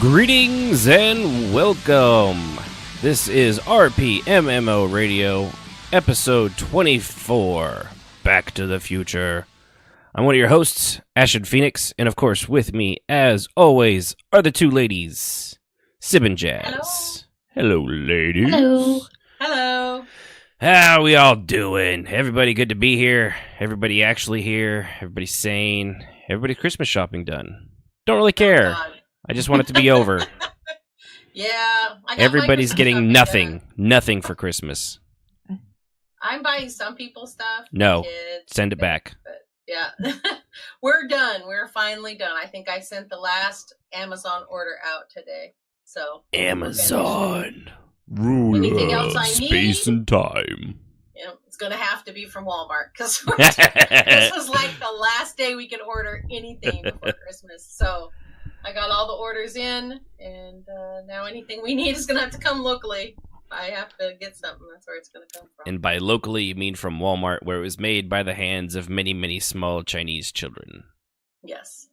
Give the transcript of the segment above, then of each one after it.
Greetings and welcome. This is RPMMO Radio, episode 24, Back to the Future. I'm one of your hosts, Ashid Phoenix, and of course with me, as always, are the two ladies, Sib and Jazz. Hello, ladies. Hello. Hello. How we all doing? Everybody good to be here? Everybody actually here? Everybody sane? Everybody Christmas shopping done? Don't really care. God. I just want it to be over. Yeah. I got Everybody's my Christmas getting shopping nothing. done. Nothing for Christmas. I'm buying some people's stuff. No. Kids, Send it back. But yeah. We're done. We're finally done. I think I sent the last Amazon order out today. So Amazon. Anything Ruler else I space need? and time. it's going to have to be from Walmart because this was like the last day we could order anything before Christmas. So I got all the orders in, and now anything we need is going to have to come locally. I have to get something. That's where it's going to come from. And by locally, you mean from Walmart, where it was made by the hands of many, many small Chinese children. Yes,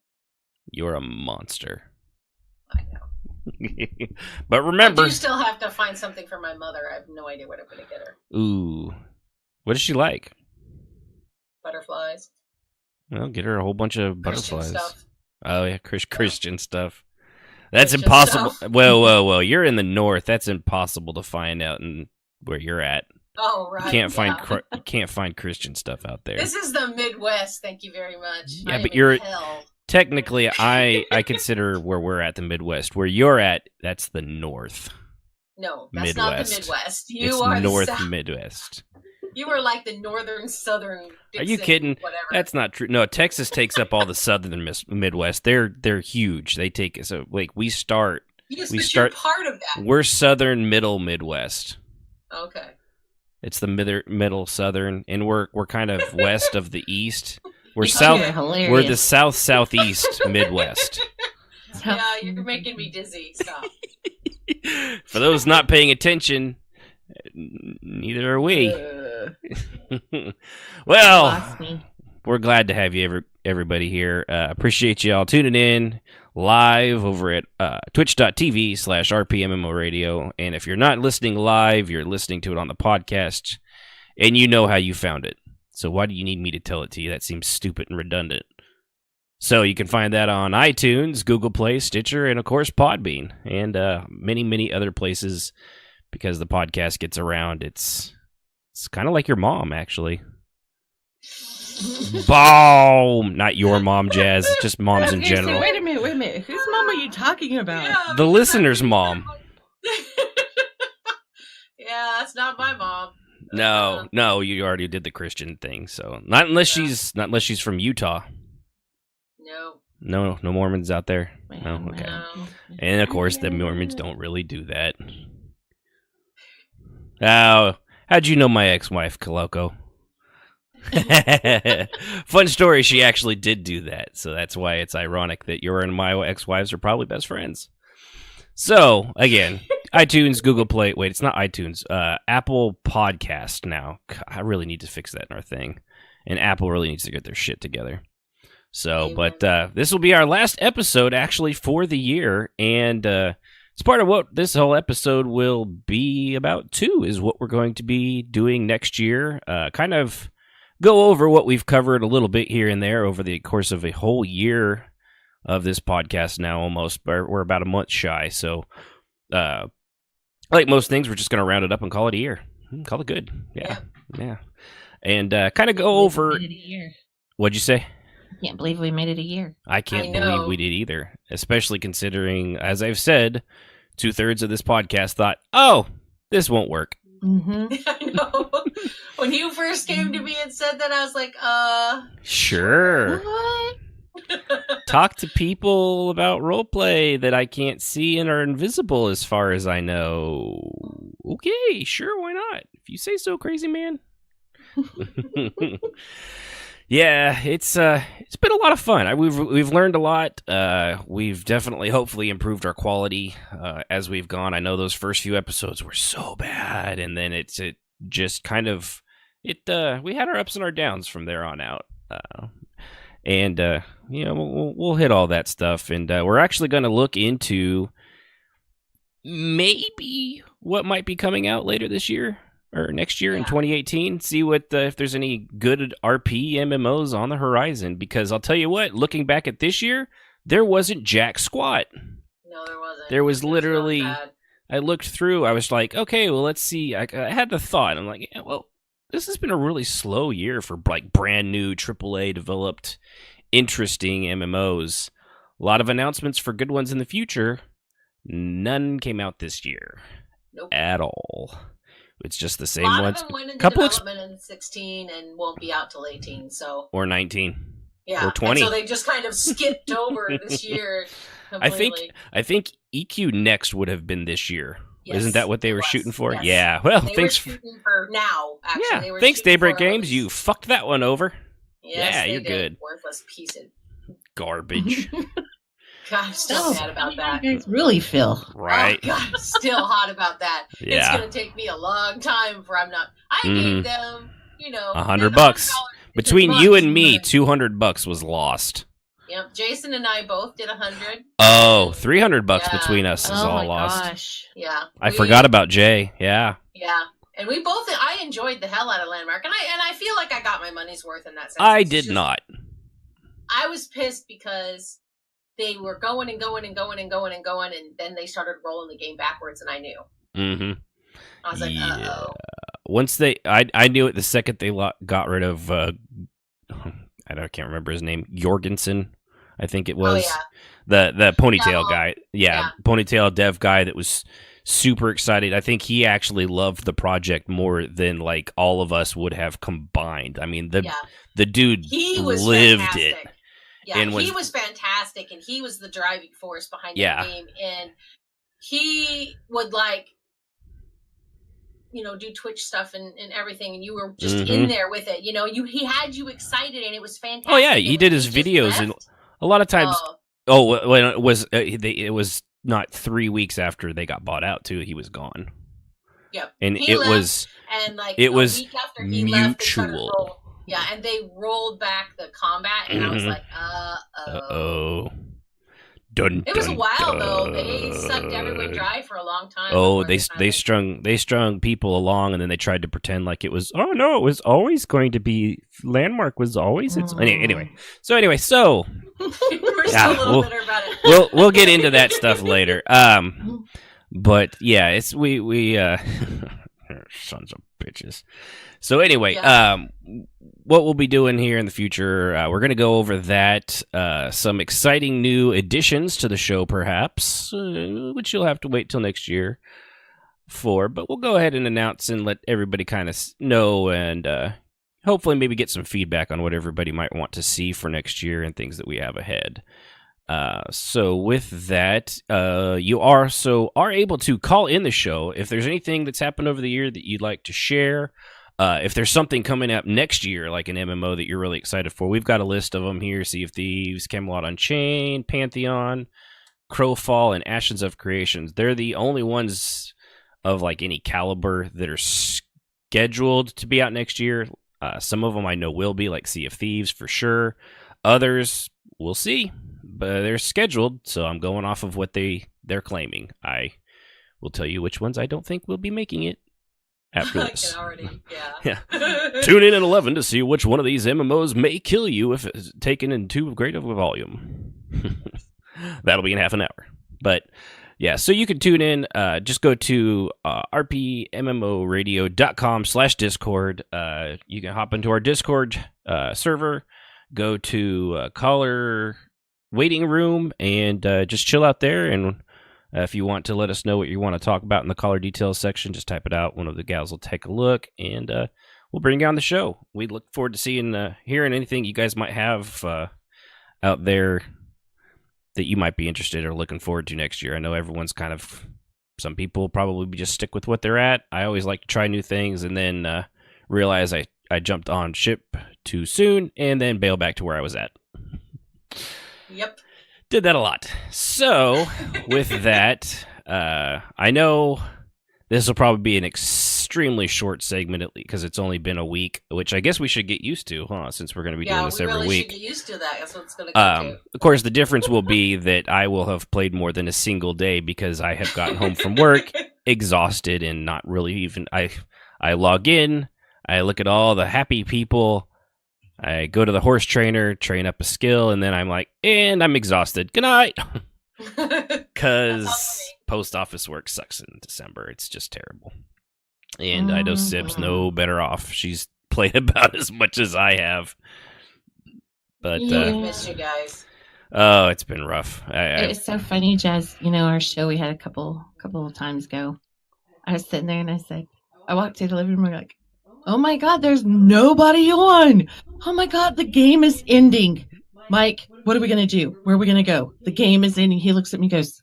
You're a monster. I know. But remember... I do still have to find something for my mother. I have no idea what I'm going to get her. Ooh. What does she like? Butterflies. Well, get her a whole bunch of Christian butterflies. stuff. Oh, yeah, Christian stuff. That's Christian impossible. stuff. Well, you're in the north. That's impossible to find out in where you're at. Oh, right. You can't find yeah. you can't find Christian stuff out there. This is the Midwest. Thank you very much. Yeah, I am but in you're- hell. Technically, I consider where we're at the Midwest. Where you're at, that's the North. No, that's not the Midwest. Midwest. You It's are North the South. Midwest. You are like the northern, southern. Are you Dixon, kidding? Whatever. That's not true. No, Texas takes up all the southern Midwest. They're huge. They take so like we start. Yes, we but start- You're part of that. We're southern middle Midwest. Okay. It's the middle southern, and we're kind of west of the east. We're You're south. hilarious. We're the southeast Midwest. Yeah, you're making me dizzy. Stop. For those not paying attention, neither are we. Well, Lost me. we're glad to have you, everybody here. Appreciate you all tuning in live over at twitch.tv/RPMMO Radio. And if you're not listening live, you're listening to it on the podcast, and you know how you found it. So why do you need me to tell it to you? That seems stupid and redundant. So you can find that on iTunes, Google Play, Stitcher, and of course Podbean, and many, many other places. Because the podcast gets around, it's kind of like your mom, actually. Boom! Not your mom, Jazz. Just moms in general. Wait a minute. Whose mom are you talking about? Yeah, The listener's mom. Yeah, that's not my mom. No, you already did the Christian thing. So not unless she's from Utah. No. No Mormons out there. Well, No, okay. No. And of course, the Mormons don't really do that. Oh, how'd you know my ex-wife, Kaloko? Fun story, she actually did do that, so that's why it's ironic that your and my ex-wives are probably best friends. So, again, iTunes, Google Play, wait, it's not iTunes, Apple Podcast now. God, I really need to fix that in our thing, and Apple really needs to get their shit together. So, but this will be our last episode, actually, for the year, and it's part of what this whole episode will be about, too, is what we're going to be doing next year. Kind of go over what we've covered a little bit here and there over the course of a whole year of this podcast now, almost. We're about a month shy, so like most things, we're just going to round it up and call it a year. Call it good. Yeah. And kind of go over... We made it a year. What'd you say? I can't believe we made it a year. I can't I believe know. we did either, especially considering, as I've said, 2/3 of this podcast thought, oh, this won't work. Mm-hmm. I know. When you first came to me and said that, I was like, Sure. What? Talk to people about roleplay that I can't see and are invisible as far as I know. Okay, sure, why not? If you say so, crazy man. Yeah, it's been a lot of fun. We've learned a lot. We've definitely, hopefully, improved our quality as we've gone. I know those first few episodes were so bad, and then it just kind of we had our ups and our downs from there on out. And we'll hit all that stuff, and we're actually going to look into maybe what might be coming out later this year or next year in 2018. See what if there's any good RP MMOs on the horizon. Because I'll tell you what, looking back at this year, there wasn't jack squat. No, there wasn't. There was It literally. really bad. I looked through. I was like, okay, well, let's see. I had the thought. I'm like, yeah, well, this has been a really slow year for like brand new AAA developed, interesting MMOs. A lot of announcements for good ones in the future. None came out this year Nope. at all. It's just the A same lot ones. of them went into Couple development in 16 and won't be out till 18. So Or 19. yeah, or 20. And so they just kind of skipped over this year. Completely. I think EQ Next would have been this year. Yes, Isn't that what they it were was. shooting for? Yes. Yeah. Well, They thanks. were shooting for now. Actually, Yeah. They were Thanks, shooting Daybreak for Games. release. You fucked that one over. Yes, Yeah, they you're did. good. Worthless piece of. Garbage. God, I'm still Oh, mad about How that. do you guys really feel? Right. Oh, God, I'm still hot about that. It's Yeah. gonna take me a long time for I'm not. I Mhm. gave them, $100. Between you and me, $200 was lost. Yep, Jason and I both did 100. Oh, $300 Yeah. between us is Oh all my lost. gosh. Yeah, I forgot about Jay. Yeah. Yeah, and we both. I enjoyed the hell out of Landmark, and I feel like I got my money's worth in that sense. I It's did just- not. I was pissed because they were going and going and going and going and going, and then they started rolling the game backwards, and I knew. Mm-hmm. I was like, Yeah. uh-oh. Once I knew it the second they got rid of, I can't remember his name, Jorgensen, I think it was. Oh, yeah. The ponytail Devil. guy. Yeah, ponytail dev guy that was super excited. I think he actually loved the project more than like all of us would have combined. I mean, the dude He was lived fantastic. it. Yeah, and he was- was fantastic, and he was the driving force behind Yeah. the game. And he would do Twitch stuff and everything, and you were just in there with it. He had you excited, and it was fantastic. Oh yeah, he And did when his just videos, and left, a lot of times. oh, When it was it was not 3 weeks after they got bought out too. He was gone, yep. and He it left, was and it a was week after he left, they started mutual. roll- Yeah, and they rolled back the combat, and I was Mhm. like, uh-oh. Dun, It was a dun, while though. They dun. sucked everyone dry for a long time. Oh, before they strung people along, and then they tried to pretend like it was. Oh no, it was always going to be Landmark was always its. Anyway, so We're Yeah, still a little we'll- bitter about it. we'll get into that stuff later. But yeah, it's we sons of bitches. So anyway, what we'll be doing here in the future, we're going to go over that, some exciting new additions to the show, perhaps, which you'll have to wait till next year for. But we'll go ahead and announce and let everybody kind of know, and hopefully maybe get some feedback on what everybody might want to see for next year and things that we have ahead. So with that, you are able to call in the show if there's anything that's happened over the year that you'd like to share. If there's something coming up next year, like an MMO that you're really excited for, we've got a list of them here. Sea of Thieves, Camelot Unchained, Pantheon, Crowfall, and Ashes of Creations. They're the only ones of like any caliber that are scheduled to be out next year. Some of them I know will be, like Sea of Thieves for sure. Others, we'll see. But they're scheduled, so I'm going off of what they're claiming. I will tell you which ones I don't think will be making it after I this. can already, Yeah. Tune in at 11 to see which one of these MMOs may kill you if it's taken in too great of a volume. That'll be in half an hour. But yeah, so you can tune in. Just go to rpmmoradio.com/discord. You can hop into our Discord server, go to caller waiting room, and just chill out there. And if you want to let us know what you want to talk about in the caller details section, just type it out. One of the gals will take a look, and we'll bring you on the show. We look forward to hearing anything you guys might have out there that you might be interested or looking forward to next year. I know everyone's some people probably just stick with what they're at. I always like to try new things and then realize I jumped on ship too soon and then bail back to where I was at. Yep. Did that a lot. So, with that, I know this will probably be an extremely short segment because it's only been a week, which I guess we should get used to, huh? Since we're going to be doing this we every really week. should get used to that. That's what it's going to come to. Of course, the difference will be that I will have played more than a single day because I have gotten home from work exhausted and not really even. I log in, I look at all the happy people, I go to the horse trainer, train up a skill, and then I'm like, and I'm exhausted. Good night. Because post office work sucks in December. It's just terrible. And I know Sib's no better off. She's played about as much as I have. But I miss you guys. Oh, it's been rough. It's so funny, Jazz. You know, our show we had a couple of times ago. I was sitting there and I said, I walked to the living room and like, oh my God, there's nobody on. Oh my God, the game is ending. Mike, what are we going to do? Where are we going to go? The game is ending. He looks at me and goes,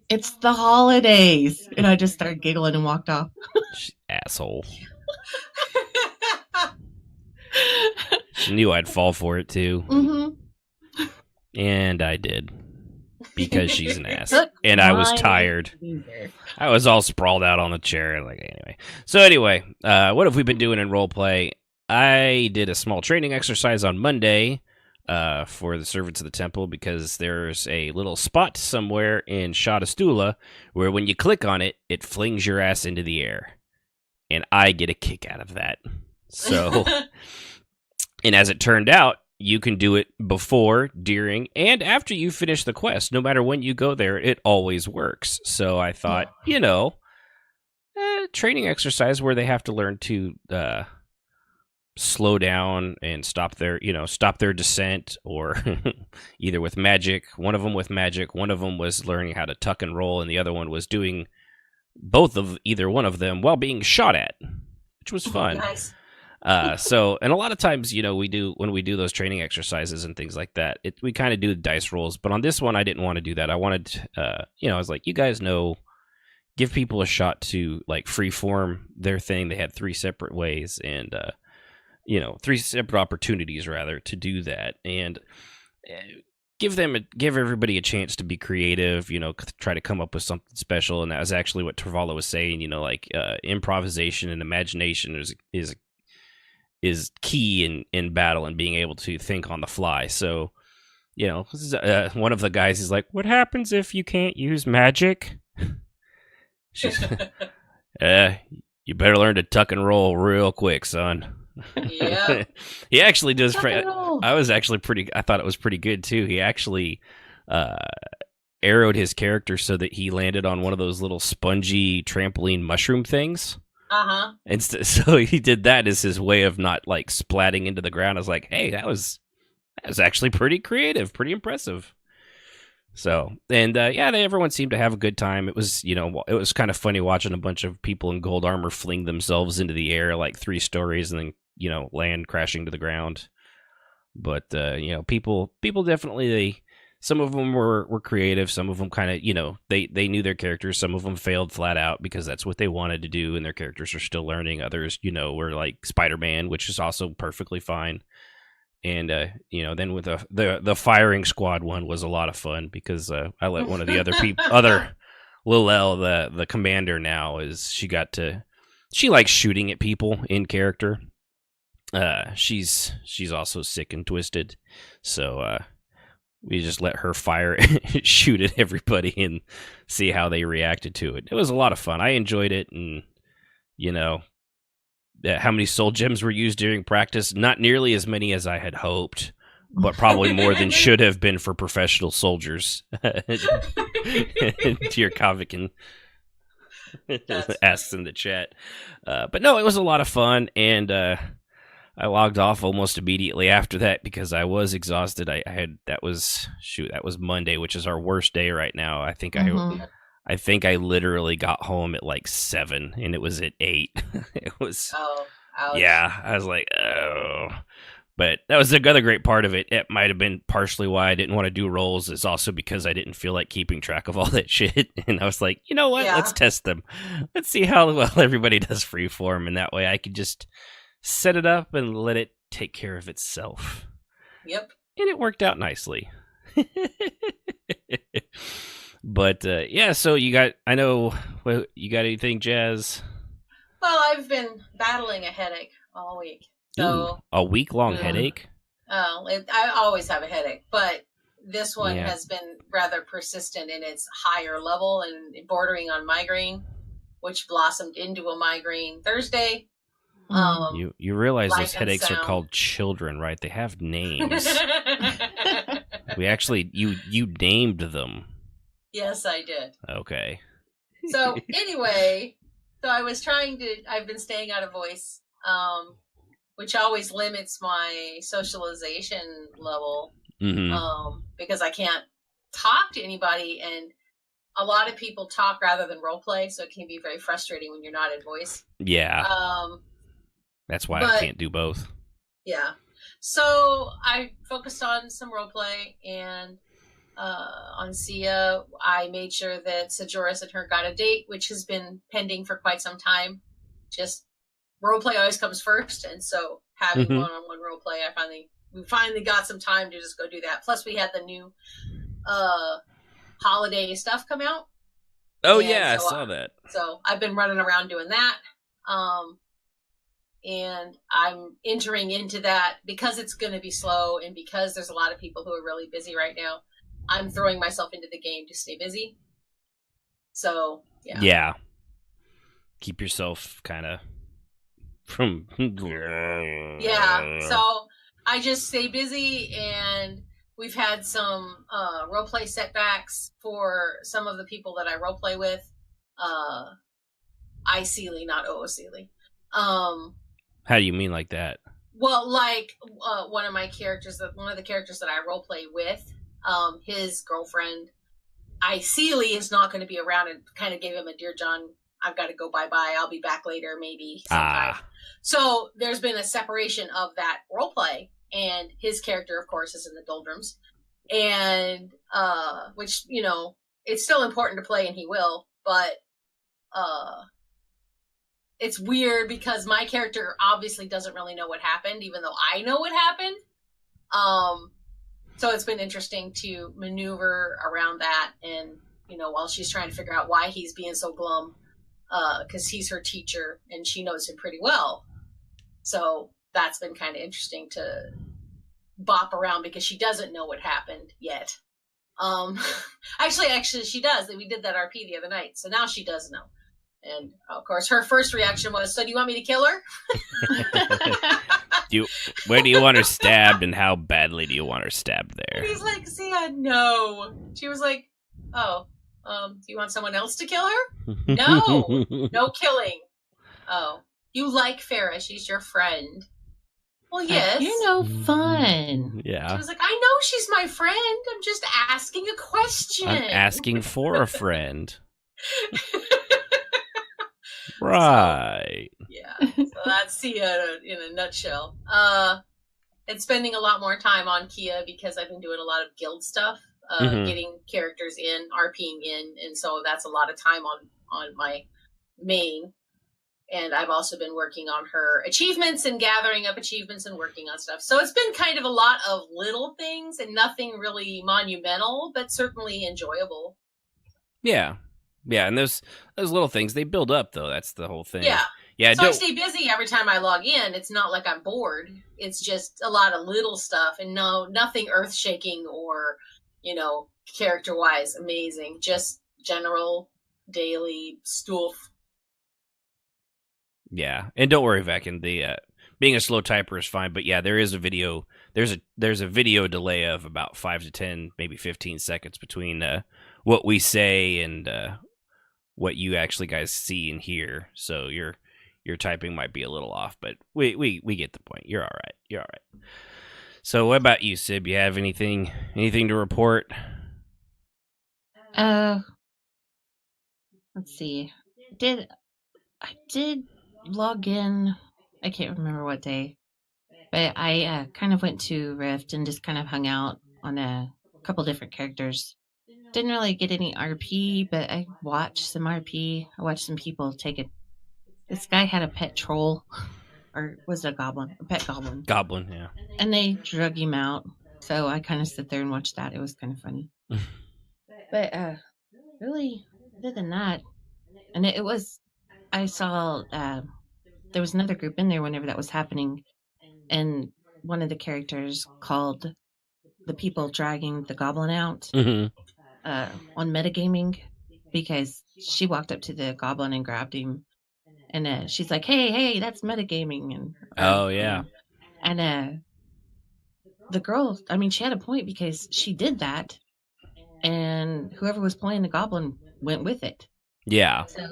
it's the holidays. And I just started giggling and walked off. Asshole. She knew I'd fall for it too. Mm-hmm. And I did. Because she's an ass. And I was tired. I was all sprawled out on the chair. Like anyway. So anyway, what have we been doing in roleplay? I did a small training exercise on Monday for the servants of the temple because there's a little spot somewhere in Shadastula where when you click on it, it flings your ass into the air. And I get a kick out of that. So, and as it turned out, you can do it before, during, and after you finish the quest. No matter when you go there, it always works. So I thought, training exercise where they have to learn to slow down and stop their descent, or either with magic. One of them with magic. One of them was learning how to tuck and roll, and the other one was doing both of either one of them while being shot at, which was fun. Nice. And a lot of times, when we do those training exercises and things like that, we kind of do dice rolls. But on this one, I didn't want to do that. I wanted, I was like, you guys know, give people a shot to like freeform their thing. They had 3 separate ways and, 3 separate opportunities rather to do that, and give everybody a chance to be creative. Try to come up with something special. And that was actually what Travala was saying. Improvisation and imagination is key in battle and being able to think on the fly. So, one of the guys is like, what happens if you can't use magic? She's, you better learn to tuck and roll real quick, son. Yeah. He actually does. I thought it was pretty good too. He actually arrowed his character so that he landed on one of those little spongy trampoline mushroom things. Uh-huh. And so he did that as his way of not like splatting into the ground. I was like, hey, that was actually pretty creative, pretty impressive. So, and everyone seemed to have a good time. It was, it was kind of funny watching a bunch of people in gold armor fling themselves into the air like 3 stories and then, land crashing to the ground. But, people definitely, some of them were creative. Some of them kind of, they knew their characters. Some of them failed flat out because that's what they wanted to do, and their characters are still learning. Others, were like Spider-Man, which is also perfectly fine. And then with the firing squad one was a lot of fun because I let one of the other Lil L, the commander now, she likes shooting at people in character. She's also sick and twisted, so we just let her fire shoot at everybody and see how they reacted to it. It was a lot of fun. I enjoyed it, and how many soul gems were used during practice? Not nearly as many as I had hoped, but probably more than should have been for professional soldiers. Dear Kavikin asks in the chat. But no, it was a lot of fun, and I logged off almost immediately after that because I was exhausted. That was Monday, which is our worst day right now. I think I think I literally got home at like 7 and it was at 8. It was, ouch. Yeah, I was like, oh, but that was the other great part of it. It might have been partially why I didn't want to do rolls. It's also because I didn't feel like keeping track of all that shit. And I was like, you know what? Yeah. Let's test them. Let's see how well everybody does freeform. And that way I could just set it up and let it take care of itself. Yep. And it worked out nicely. But so you got anything, Jazz? Well, I've been battling a headache all week. Ooh, So, a week-long Ugh. headache? I always have a headache, but this one Yeah. has been rather persistent in its higher level and bordering on migraine, which blossomed into a migraine Thursday. You realize Light those and headaches are sound. called children, right? They have names. We actually you named them. Yes, I did. Okay. So anyway, so I've been staying out of voice, which always limits my socialization level, Mm-hmm. because I can't talk to anybody, and a lot of people talk rather than role play, so it can be very frustrating when you're not in voice. Yeah, Um, that's why I but- can't do both. yeah. So I focused on some role play, and on Sia, I made sure that Sejoris and her got a date, which has been pending for quite some time. Just roleplay always comes first, and so having Mhm. one-on-one roleplay, we finally got some time to just go do that. Plus, we had the new holiday stuff come out, Oh And yeah, I so saw that. so I've been running around doing that. And I'm entering into that because it's going to be slow, and because there's a lot of people who are really busy right now. I'm throwing myself into the game to stay busy. So yeah. Yeah. Keep yourself kind of from. Yeah. So I just stay busy, and we've had some roleplay setbacks for some of the people that I roleplay with. I Sealy, not OO Sealy. How do you mean like that? Well, like one of the characters that I roleplay with, his girlfriend, I Sealy, is not going to be around, and kind of gave him a Dear John, I've got to go bye-bye. I'll be back later, maybe sometime. So there's been a separation of that role play, and his character, of course, is in the doldrums, and which, you know, it's still important to play, and he will, but it's weird because my character obviously doesn't really know what happened, even though I know what happened. So it's been interesting to maneuver around that, and, you know, while she's trying to figure out why he's being so glum, because he's her teacher and she knows him pretty well. So that's been kind of interesting to bop around because she doesn't know what happened yet. Actually, she does. We did that RP the other night, so now she does know. And of course, her first reaction was, "So do you want me to kill her?" Where do you want her stabbed, and how badly do you want her stabbed there? And he's like, "Sia, no." She was like, "Oh, do you want someone else to kill her?" No, no killing. Oh, you like Farah? She's your friend. Well, yes. You're no fun. She Yeah. was like, "I know she's my friend. I'm just asking a question." I'm asking for a friend. Right. Yeah, so that's Sia in a nutshell. And spending a lot more time on Kia because I've been doing a lot of guild stuff, Mhm. getting characters in, RPing in, and so that's a lot of time on my main. And I've also been working on her achievements and gathering up achievements and working on stuff. So it's been kind of a lot of little things and nothing really monumental, but certainly enjoyable. Yeah. Yeah, and those little things, they build up, though. That's the whole thing. Yeah. Yeah. So I stay busy every time I log in. It's not like I'm bored. It's just a lot of little stuff, and nothing earth shaking or, you know, character wise amazing. Just general daily stuff. Yeah, and don't worry, Veckin. The being a slow typer is fine, but yeah, there is a video. There's a video delay of about 5 to 10, maybe 15 seconds between what we say and what you actually guys see and hear. So your typing might be a little off, but we get the point. You're all right. You're all right. So what about you, Sib? You have anything to report? Let's see. I did log in. I can't remember what day, but I kind of went to Rift and just kind of hung out on a couple different characters. Didn't really get any RP, but I watched some RP. I watched some people take it. This guy had a pet troll, or was it a goblin? A pet goblin. Goblin, yeah. And they drug him out. So I kind of sit there and watched that. It was kind of funny. But really, other than that, and it was I saw there was another group in there whenever that was happening, and one of the characters called the people dragging the goblin out Hmm. on metagaming because she walked up to the goblin and grabbed him, and she's like, "Hey, that's metagaming," Oh yeah, and the girl, I mean, she had a point because she did that, and whoever was playing the goblin went with it. yeah, So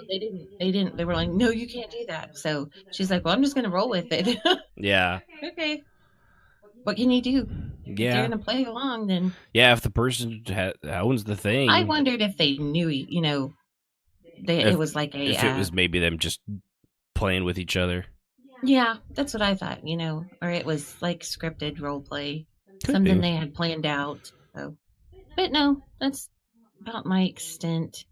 they were like, no, you can't do that. So she's like, well, I'm just going to roll with it. yeah, Okay. What can you do? If they're yeah, going to play along, then yeah. If the person owns the thing, I wondered if they knew, it was like if it was maybe them just playing with each other. yeah, that's what I thought, or it was like scripted role play, Could something be. they had planned out. So, but no, that's about my extent.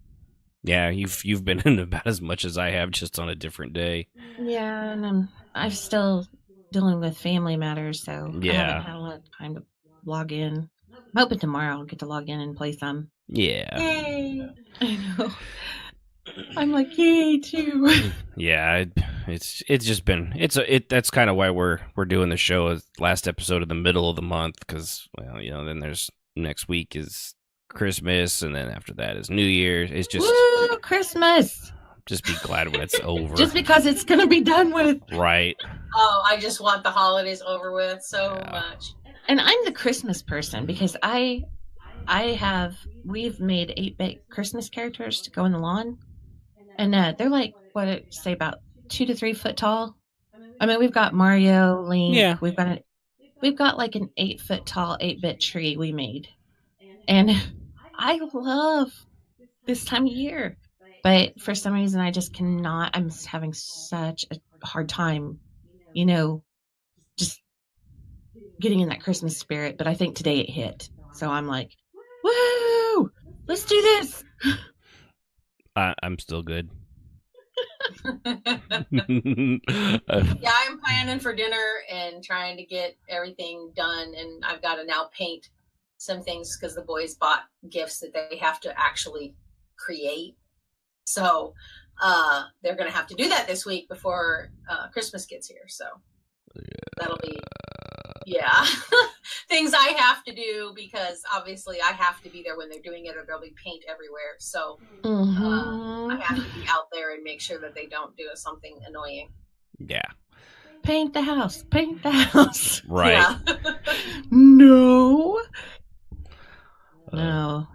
Yeah, you've been in about as much as I have, just on a different day. Yeah, and I'm still dealing with family matters, so I Yeah. haven't had a lot of time to log in. I'm hoping tomorrow I'll get to log in and play some. Yeah, Yay! I know. I'm like, yay too. yeah. It's just been that's kind of why we're doing the show as last episode of the middle of the month, because then there's next week is Christmas, and then after that is New Year's. It's just Woo, Christmas! just be glad when it's over. Just because it's gonna be done with. Right. Oh, I just want the holidays over with so Yeah. much. And I'm the Christmas person because we've made 8-bit Christmas characters to go in the lawn, and they're like say about 2 to 3 foot tall. I mean, we've got Mario, Link. Yeah. We've got like an 8-foot tall 8-bit tree we made, and I love this time of year, but for some reason I just cannot. I'm having such a hard time, just getting in that Christmas spirit. But I think today it hit, so I'm like, woo, let's do this. I'm still good. Yeah, I'm planning for dinner and trying to get everything done, and I've got to now paint some things because the boys bought gifts that they have to actually create. So they're going to have to do that this week before Christmas gets here. So that'll be, things I have to do because obviously I have to be there when they're doing it or there'll be paint everywhere. So I have to be out there and make sure that they don't do something annoying. Yeah. Paint the house. Paint the house. Right. Yeah. No. No.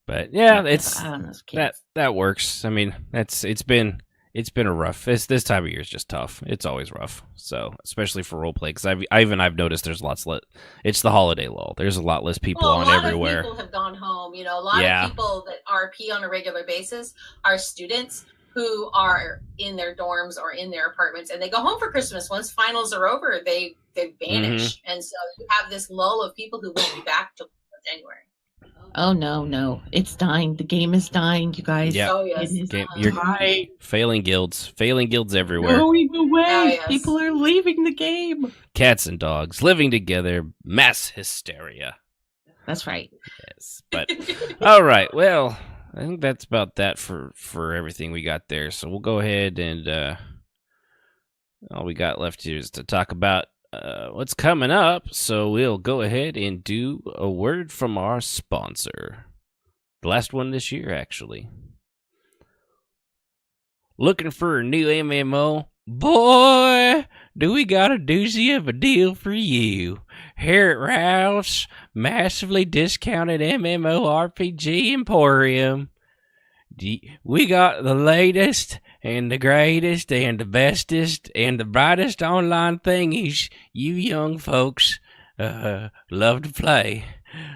But yeah, it's I don't know, those kids. that works. I mean, it's been a rough. This time of year is just tough. It's always rough. So especially for role play, because I've noticed there's lots less. It's the holiday lull. There's a lot less people on everywhere. A lot of people have gone home. A lot of people that RP on a regular basis are students who are in their dorms or in their apartments, and they go home for Christmas. Once finals are over, they vanish, and so you have this lull of people who won't be back till January. Oh no, it's dying. The game is dying, you guys. Yeah. Oh yes. You're failing guilds everywhere. Going away. Oh, yes. People are leaving the game. Cats and dogs living together, mass hysteria. That's right. Yes, but all right. Well, I think that's about that for everything we got there. So we'll go ahead and all we got left here is to talk about what's coming up. So we'll go ahead and do a word from our sponsor. The last one this year, actually. Looking for a new MMO? Boy, do we got a doozy of a deal for you. Here at Ralph's massively discounted MMORPG Emporium. We got the latest and the greatest and the bestest and the brightest online thingies you young folks love to play.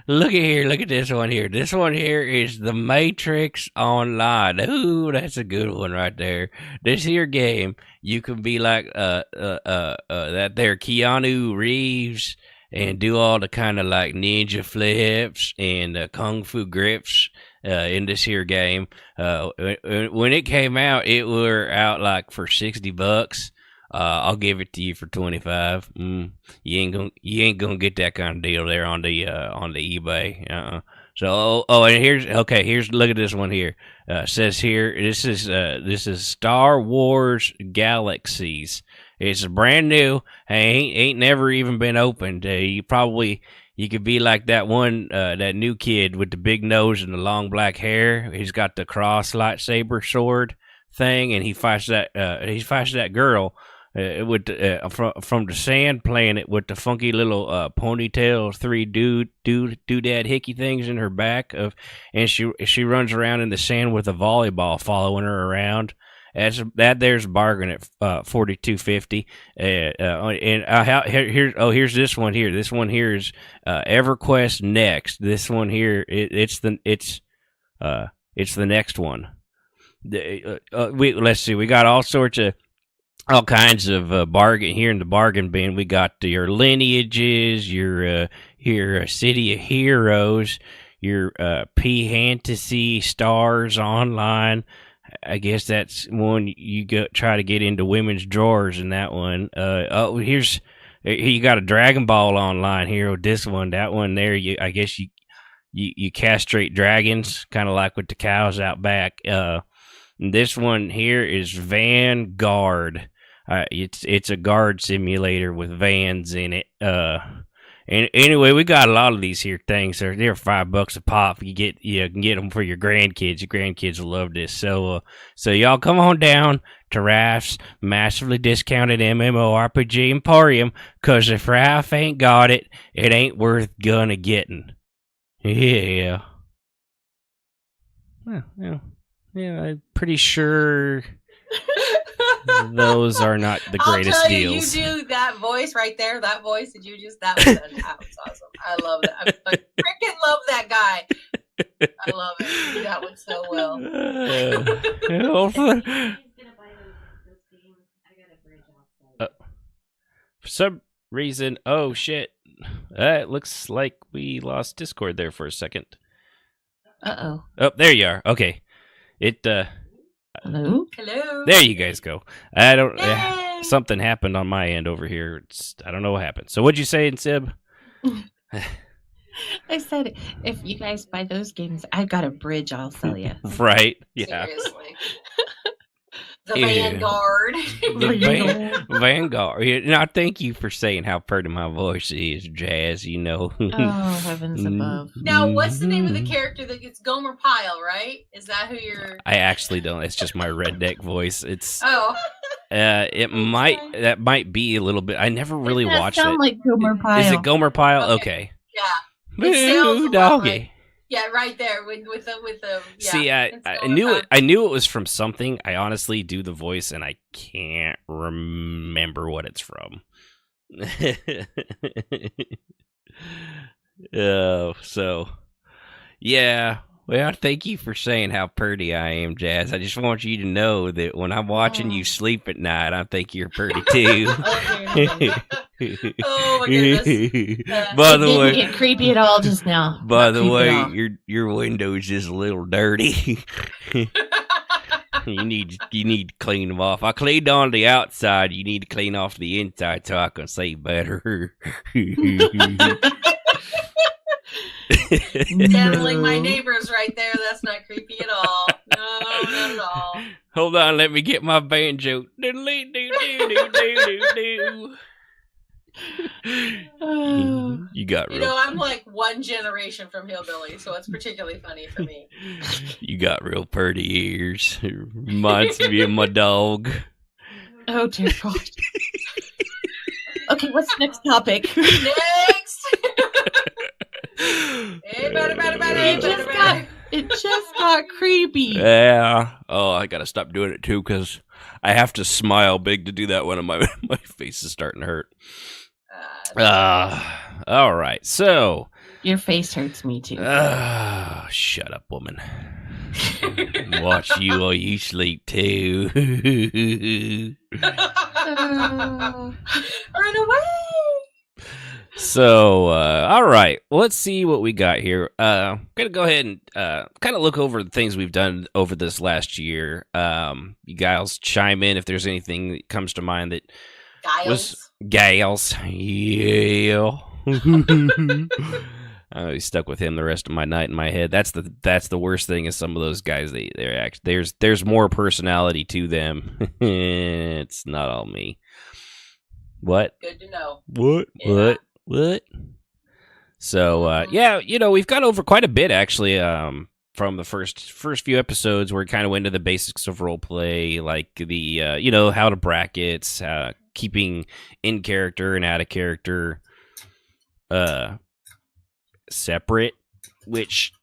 Look at this one here. This one here is The Matrix Online. Ooh, that's a good one right there. This here game, you can be like that there Keanu Reeves and do all the kind of like ninja flips and kung fu grips in this here game. When it came out, it were out like for $60. I'll give it to you for $25. You ain't gonna get that kind of deal there on the eBay. So, and here's look at this one here. Says here, this is Star Wars Galaxies. It's brand new. Ain't never even been opened. You could be like that one, that new kid with the big nose and the long black hair. He's got the cross lightsaber sword thing, and he fights that girl with from the sand planet with the funky little ponytail, three doodad hickey things in her back and she runs around in the sand with a volleyball following her around. There's bargain at $42.50. Here's this one here. This one here is EverQuest Next. This one here, it's the next one. Let's see. We got all kinds of bargain here in the bargain bin. We got your lineages, your City of Heroes, your P-Fantasy Stars Online. I guess that's one you try to get into women's drawers in that one. Here you got a Dragon Ball Online here with this one. That one there, I guess you castrate dragons, kind of like with the cows out back. This one here is Vanguard. It's a guard simulator with vans in it. And anyway, we got a lot of these here things. They're $5 a pop. You can get them for your grandkids. Your grandkids will love this. So y'all come on down to Raf's massively discounted MMORPG Emporium, 'cause if Raf ain't got it, it ain't worth gonna getting. Yeah. Well, yeah, I'm pretty sure those are not the greatest I'll tell you, deals. You do that voice right there. That voice that that was awesome. I love that. I freaking love that guy. I love it. You do that one so well. For some reason, oh shit. It looks like we lost Discord there for a second. Uh-oh. Oh, there you are. Okay. Hello? Hello. There you guys go. I don't. Yay! Something happened on my end over here. I don't know what happened. So what'd you say, Sib? I said, if you guys buy those games, I've got a bridge I'll sell you. Right? Yeah. Seriously. The Yeah. Vanguard. The Vanguard. Yeah, now, thank you for saying how pretty my voice is, Jazz. You know. Oh, heavens above. Now, what's the name of the character that gets Gomer Pyle, right? Is that who you're... I actually don't. It's just my redneck voice. It's. Oh. That might be a little bit. I never really Does that watched sound it. like Gomer Pyle? Is it Gomer Pyle? Okay. Yeah. It sounds a lot Doggy. like- Yeah, right there with the yeah. See, I It's Gomer knew Pyle. it. I knew it was from something. I honestly do the voice, and I can't remember what it's from. So yeah. Well, thank you for saying how pretty I am, Jazz. I just want you to know that when I'm watching you sleep at night, I think you're pretty too. Oh my goodness. By It the didn't way, get creepy at all just now. by Not the creepy way, at all. your window is just a little dirty. You need to clean them off. I cleaned on the outside. You need to clean off the inside so I can see better. Diddling my No. neighbors right there. That's not creepy at all. No, not at all. Hold on, let me get my banjo. Oh. You got You real. know, I'm like one generation from hillbilly, so it's particularly funny for me. You got real pretty ears. It reminds me of my dog. Oh, dear God. Okay, what's the next topic? Next. Hey, buddy. It just got creepy. Yeah. Oh, I gotta stop doing it too because I have to smile big to do that when my face is starting to hurt. All right. So, Your face hurts me too. shut up, woman. Watch you while you sleep too. Run away. So, all right. Well, let's see what we got here. Gonna go ahead and kind of look over the things we've done over this last year. You guys chime in if there's anything that comes to mind that Giles. was Gales. Yeah. I stuck with him the rest of my night in my head. That's the worst thing is some of those guys. There's more personality to them. It's not all me. What? Good to know. What? Yeah. What? So yeah, we've gone over quite a bit actually. From the first few episodes, where we kind of went into the basics of role play, like the how to brackets, keeping in character and out of character, separate, which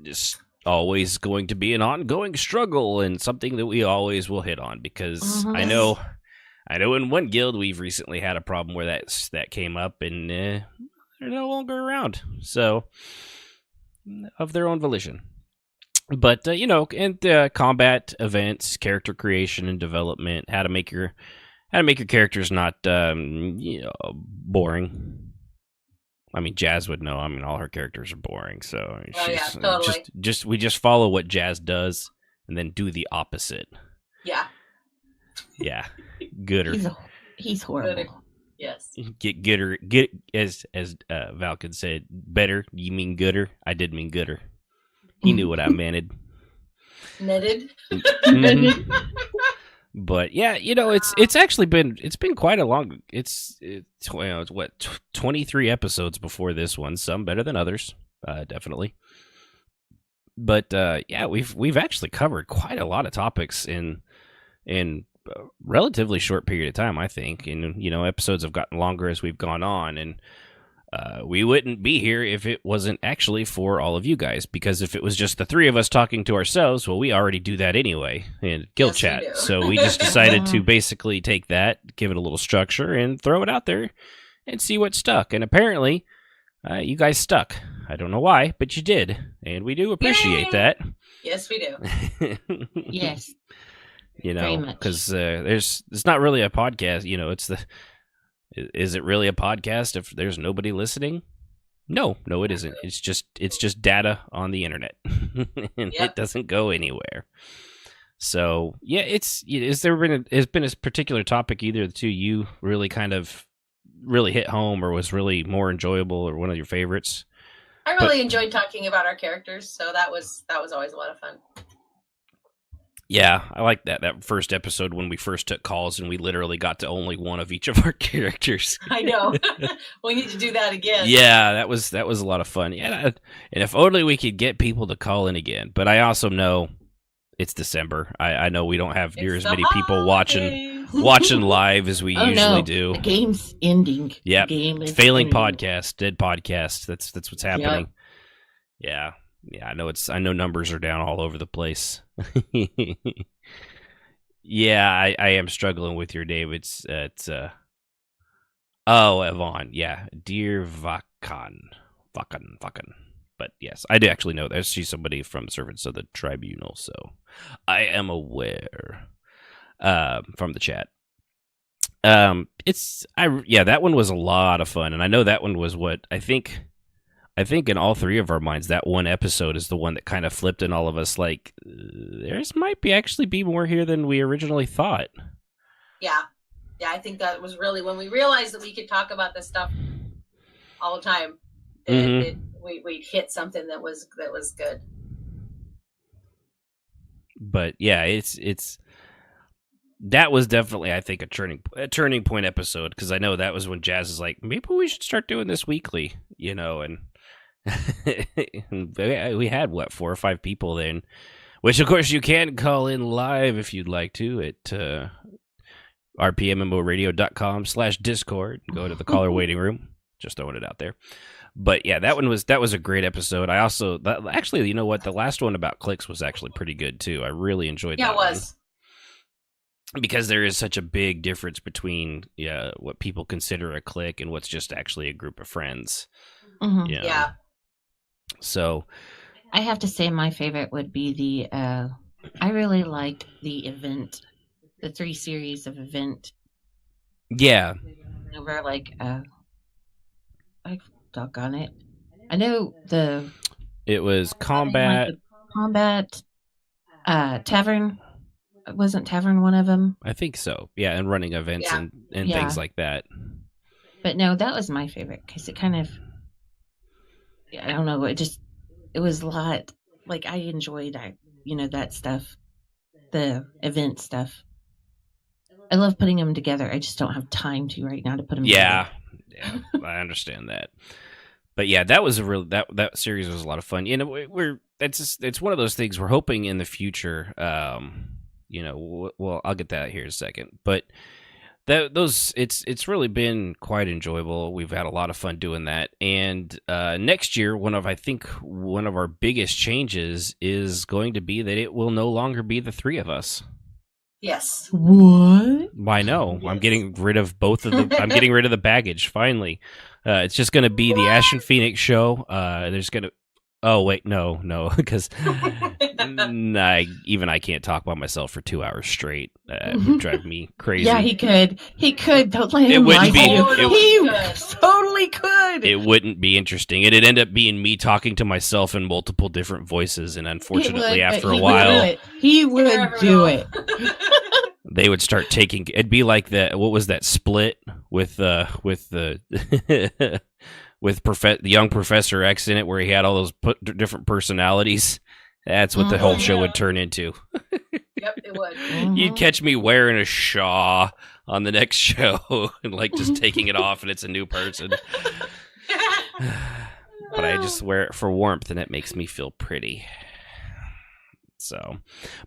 is always going to be an ongoing struggle and something that we always will hit on because I know in one guild we've recently had a problem where that came up and they're no longer around, so of their own volition. But and combat events, character creation and development, how to make your characters not boring. I mean, Jazz would know. I mean, all her characters are boring, so totally. we just follow what Jazz does and then do the opposite. Yeah. Yeah, gooder. He's horrible. Gooder. Yes. Get gooder. Get as Valken said. Better. You mean gooder? I did mean gooder. He knew what I meant. Netted. Mm-hmm. But yeah, it's actually been quite a long. It's what 23 episodes before this one. Some better than others, definitely. But yeah, we've actually covered quite a lot of topics in a relatively short period of time, I think. And episodes have gotten longer as we've gone on, and we wouldn't be here if it wasn't actually for all of you guys, because if it was just the three of us talking to ourselves, well, we already do that anyway in Guild Chat. So we just decided to basically take that, give it a little structure, and throw it out there and see what stuck. And apparently, you guys stuck. I don't know why, but you did. And we do appreciate that. Yes, we do. Yes. Because it's not really a podcast. Is it really a podcast if there's nobody listening? No, it isn't. It's just data on the internet, and It doesn't go anywhere. So yeah, has been a particular topic either of the two you really kind of really hit home, or was really more enjoyable, or one of your favorites? I really enjoyed talking about our characters, so that was always a lot of fun. Yeah, I like that first episode when we first took calls and we literally got to only one of each of our characters. I know. We need to do that again. Yeah, that was a lot of fun. Yeah, and if only we could get people to call in again. But I also know it's December. I know we don't have near as many people watching live as we usually do. The game's ending. Yeah, failing podcast, dead podcast. That's what's happening. Yep. Yeah, I know numbers are down all over the place. Yeah, I am struggling with your name. It's Yvonne. Yeah, dear Vakan. But yes, I do actually know that she's somebody from Servants of the Tribunal, so I am aware from the chat. That one was a lot of fun, and I know that one was what I think in all three of our minds, that one episode is the one that kind of flipped in all of us. Like, there's might be more here than we originally thought. Yeah, I think that was really when we realized that we could talk about this stuff all the time. We hit something that was good. But yeah, it's that was definitely, I think, a turning point episode, because I know that was when Jazz is like, maybe we should start doing this weekly, and we had 4 or 5 people then, which of course you can call in live if you'd like to at rpmmoradio.com/discord. Go to the caller waiting room. Just throwing it out there. But yeah, that was a great episode. I also actually, you know what, the last one about clicks was actually pretty good too. I really enjoyed that. Yeah, it was. Because there is such a big difference between what people consider a clique and what's just actually a group of friends. Mm-hmm. Yeah. So, I have to say my favorite would be the. I really liked the event, the 3 series of event. Yeah. Where I doggone it. I know It was combat. Combat. Tavern. Wasn't Tavern one of them? I think so. Yeah, and running events and things like that. But no, that was my favorite because I don't know. It was a lot. Like I enjoyed that, that stuff, the event stuff. I love putting them together. I just don't have time to right now to put them Yeah, together. yeah, I understand that. But yeah, that was a real that series was a lot of fun. It's one of those things we're hoping in the future. Well, I'll get that here in a second. But it's really been quite enjoyable. We've had a lot of fun doing that. And next year, one of our biggest changes is going to be that it will no longer be the three of us. Yes. What? I know. Yes. I'm getting rid of I'm getting rid of the baggage. Finally, it's just going to be the Ash and Phoenix show. There's going to. Oh wait, no, because even I can't talk by myself for 2 hours straight. It would drive me crazy. Yeah, he could. He could. Don't let him wouldn't lie be- to you. it- He totally could. It wouldn't be interesting. It'd end up being me talking to myself in multiple different voices, and unfortunately, after a while, he would do it. they would start taking. It'd be like what was that Split with the with the young Professor X in it, where he had all those different personalities. That's what the whole show would turn into. Yep, it would. You'd catch me wearing a shaw on the next show and like just taking it off, and it's a new person. But I just wear it for warmth, and it makes me feel pretty. So,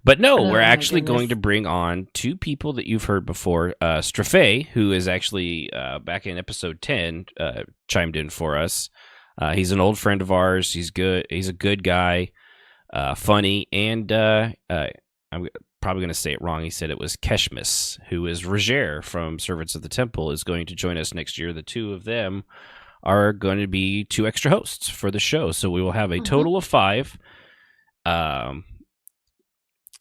but no, we're my actually goodness. going to bring on two people that you've heard before. Strafe, who is actually back in episode 10, chimed in for us. He's an old friend of ours. He's good. He's a good guy, funny, and I'm probably going to say it wrong. He said it was Keshmis, who is Roger from Servants of the Temple, is going to join us next year. The two of them are going to be two extra hosts for the show, so we will have a total of 5.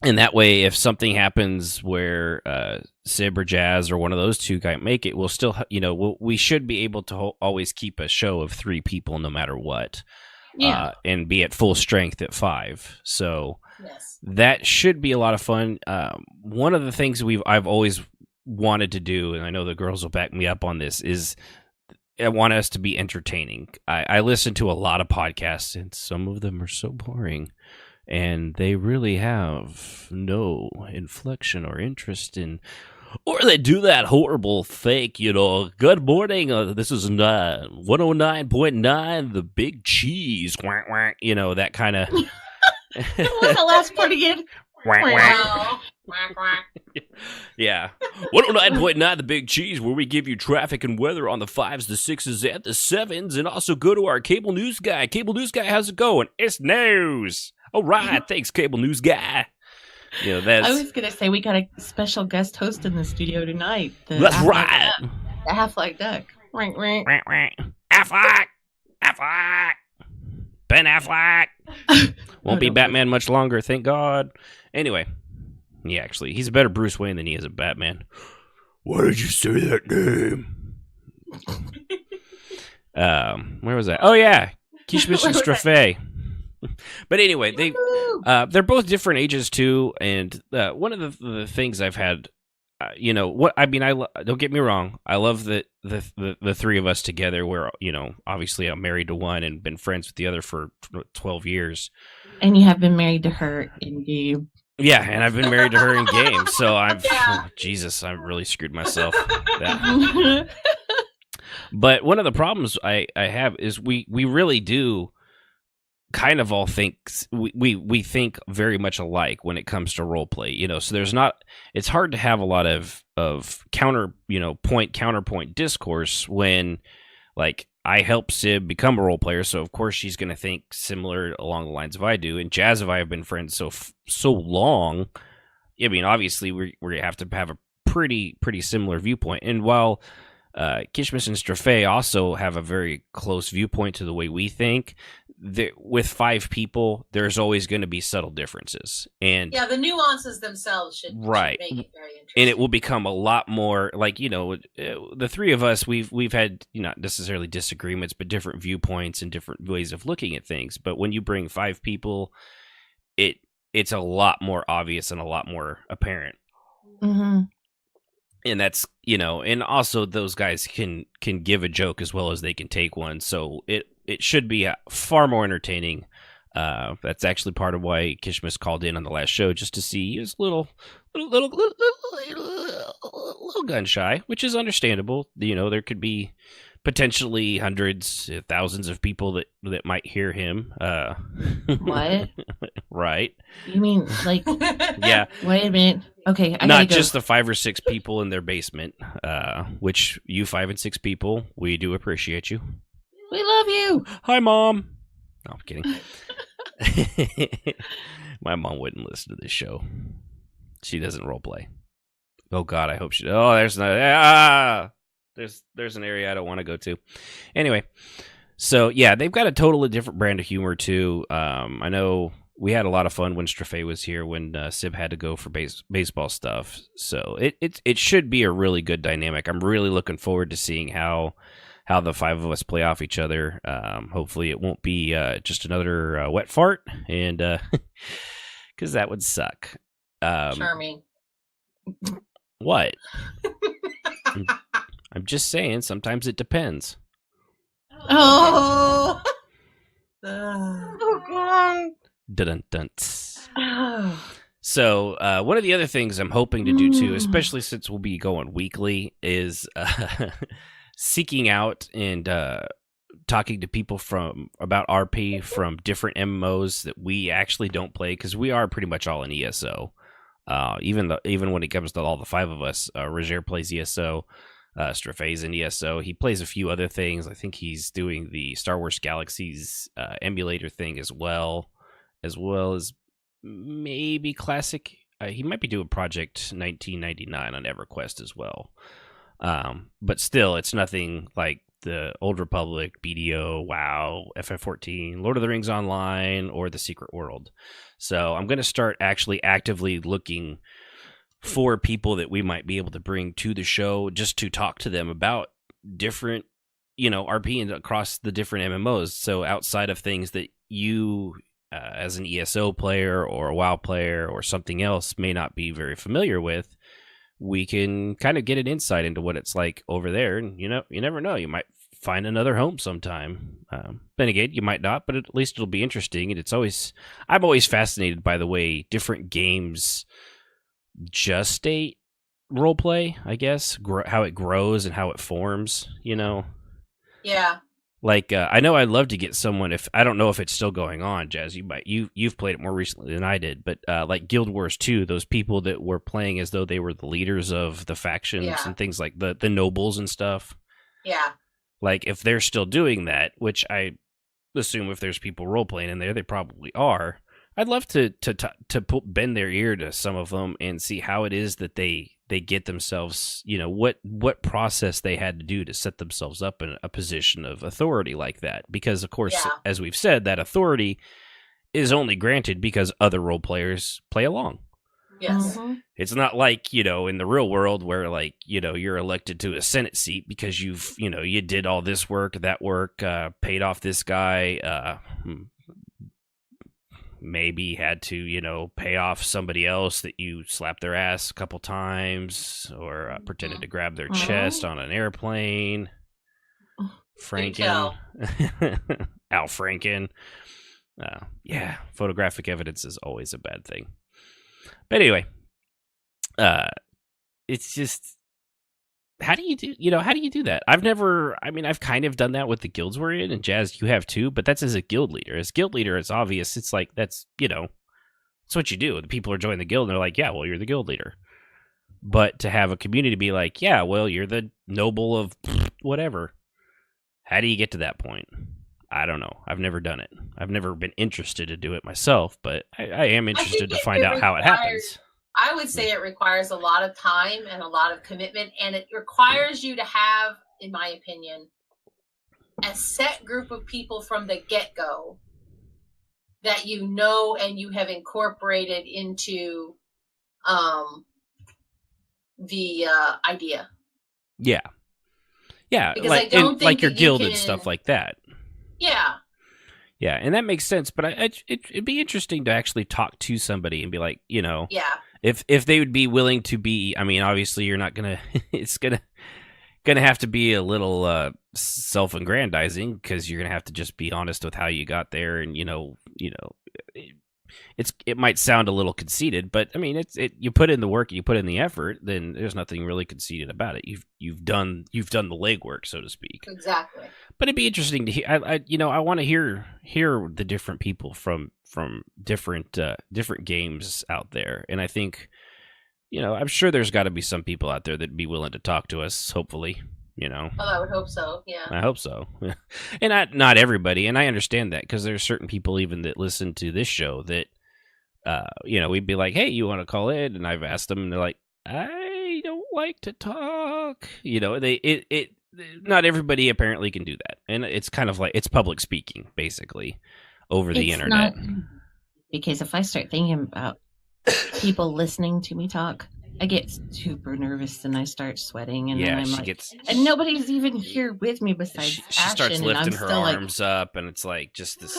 And that way, if something happens where Sib or Jazz or one of those two can't make it, we'll still, we should be able to always keep a show of 3 people no matter what, and be at full strength at 5. So Yes. that should be a lot of fun. One of the things I've always wanted to do, and I know the girls will back me up on this, is I want us to be entertaining. I listen to a lot of podcasts, and some of them are so boring. And they really have no inflection or interest in, or they do that horrible fake, good morning, this is 109.9, the big cheese, quack, quack, that kind of. What was the last part again? Quack, quack. Wow. Quack, quack. Yeah. 109.9, the big cheese, where we give you traffic and weather on the 5s, the 6s, and the 7s, and also go to our cable news guy. Cable news guy, how's it going? It's news. All right, thanks, cable news guy. That's. I was gonna say we got a special guest host in the studio tonight. That's right. The Half-Like Duck. Ring, ring. Affleck. Ben Affleck. Won't be Batman much longer, thank God. Anyway, he's a better Bruce Wayne than he is a Batman. Why did you say that name? Where was that? Oh yeah, Kishmish and Strafe. But anyway, they're both different ages too, and one of the things I've had, don't get me wrong, I love that the 3 of us together. Where obviously I'm married to one and been friends with the other for 12 years, And you have been married to her in game. Yeah, and I've been married to her in games, so Jesus, I really screwed myself. But one of the problems I have is we really do kind of all think we think very much alike when it comes to role play, so it's hard to have a lot of counterpoint discourse when, like, I help Sib become a role player, so of course she's going to think similar along the lines of I do, and Jazz and I have been friends so long. I mean, obviously we have to have a pretty similar viewpoint, and while Kishmis and Strafe also have a very close viewpoint to the way we think, with 5 people, there's always going to be subtle differences. And the nuances themselves should make it very interesting. And it will become a lot more like, the 3 of us, we've had not necessarily disagreements, but different viewpoints and different ways of looking at things. But when you bring 5 people, it's a lot more obvious and a lot more apparent. Mm-hmm. and that's, you know, and also those guys can give a joke as well as they can take one, so it should be far more entertaining. That's actually part of why Kishmas called in on the last show, just to see. He was a little gun shy, which is understandable. You know, there could be potentially hundreds, thousands of people that might hear him. What? Right. You mean like? Yeah. Wait a minute. Okay, I gotta Not go. just the 5 or 6 people in their basement, which you 5 and 6 people, we do appreciate you. We love you. Hi, Mom. No, I'm kidding. My mom wouldn't listen to this show. She doesn't role play. Oh God, I hope she. Oh, there's an area I don't want to go to. Anyway, so yeah, they've got a totally different brand of humor too. I know we had a lot of fun when Strafe was here when Sib had to go for baseball stuff. So it should be a really good dynamic. I'm really looking forward to seeing how the 5 of us play off each other. Hopefully it won't be just another wet fart, and because that would suck. Charming. What? I'm just saying, sometimes it depends. Oh. Ugh. Oh God. Dun-dun-dun. Oh. So one of the other things I'm hoping to do too, especially since we'll be going weekly, is seeking out and talking to people about RP from different MMOs that we actually don't play, because we are pretty much all in ESO. Even when it comes to all the 5 of us, Roger plays ESO, Strafe's in ESO. He plays a few other things. I think he's doing the Star Wars Galaxies emulator thing as well as maybe Classic. He might be doing Project 1999 on EverQuest as well. But still, it's nothing like the Old Republic, BDO, WoW, FF14, Lord of the Rings Online, or The Secret World. So I'm going to start actually actively looking for people that we might be able to bring to the show just to talk to them about different, RP across the different MMOs. So outside of things that you, as an ESO player or a WoW player or something else, may not be very familiar with, we can kind of get an insight into what it's like over there. And, you never know. You might find another home sometime. Then again, you might not, but at least it'll be interesting. And I'm always fascinated by the way different games gestate roleplay, I guess, how it grows and how it forms, Yeah. Like, I know I'd love to get someone, if I don't know if it's still going on, Jazz, you've played it more recently than I did, but like Guild Wars 2, those people that were playing as though they were the leaders of the factions and things like the nobles and stuff. Yeah. Like, if they're still doing that, which I assume if there's people role-playing in there, they probably are, I'd love to bend their ear to some of them and see how it is that they get themselves, what process they had to do to set themselves up in a position of authority like that. Because, of course, as we've said, that authority is only granted because other role players play along. Yes. Mm-hmm. It's not like, in the real world where, like, you're elected to a Senate seat because you did all this work, that work, paid off this guy, maybe had to, pay off somebody else that you slapped their ass a couple times or pretended to grab their chest on an airplane. Franken. Al Franken. Yeah, photographic evidence is always a bad thing. But anyway, it's just, how do you do that? I've kind of done that with the guilds we're in, and Jazz, you have too, but that's as a guild leader. As guild leader, it's obvious. It's like, that's what you do. The people are joining the guild, and they're like, yeah, well, you're the guild leader. But to have a community be like, yeah, well, you're the noble of whatever. How do you get to that point? I don't know. I've never done it. I've never been interested to do it myself, but I am interested to find out how it happens. I would say it requires a lot of time and a lot of commitment, and it requires you to have, in my opinion, a set group of people from the get-go that you know and you have incorporated into the idea. Yeah. Yeah, because I don't think like your that guild and stuff like that. Yeah. Yeah, and that makes sense, but it'd be interesting to actually talk to somebody and be like, Yeah. if they would be willing to be, I mean, obviously you're not gonna. It's gonna have to be a little self-aggrandizing because you're gonna have to just be honest with how you got there, and it might sound a little conceited, but I mean, you put in the work, you put in the effort, then there's nothing really conceited about it. You've done the legwork, so to speak. Exactly. But it'd be interesting to hear. I want to hear the different people from different games out there, and I think, I'm sure there's got to be some people out there that'd be willing to talk to us. Hopefully, Well, I would hope so. Yeah. I hope so. And not everybody, and I understand that because there's certain people even that listen to this show that, we'd be like, hey, you want to call in? And I've asked them, and they're like, I don't like to talk. Not everybody apparently can do that, and it's kind of like it's public speaking basically over the internet. Because if I start thinking about people listening to me talk, I get super nervous and I start sweating, and then I'm like, and nobody's even here with me besides she Ashen, starts lifting her arms like, up, and it's like just this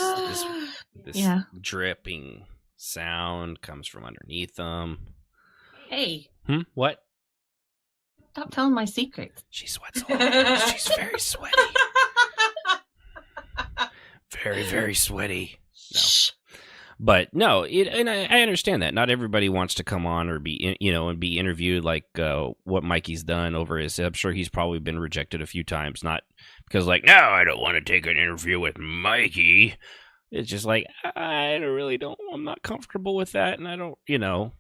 yeah. dripping sound comes from underneath them. Hey, what? Stop telling my secrets. She sweats a lot. She's very sweaty. Very, very sweaty. No. But no, and I understand that. Not everybody wants to come on or be, and be interviewed like what Mikey's done over his. I'm sure he's probably been rejected a few times, not because like, no, I don't want to take an interview with Mikey. It's just like, I'm not comfortable with that, and I don't,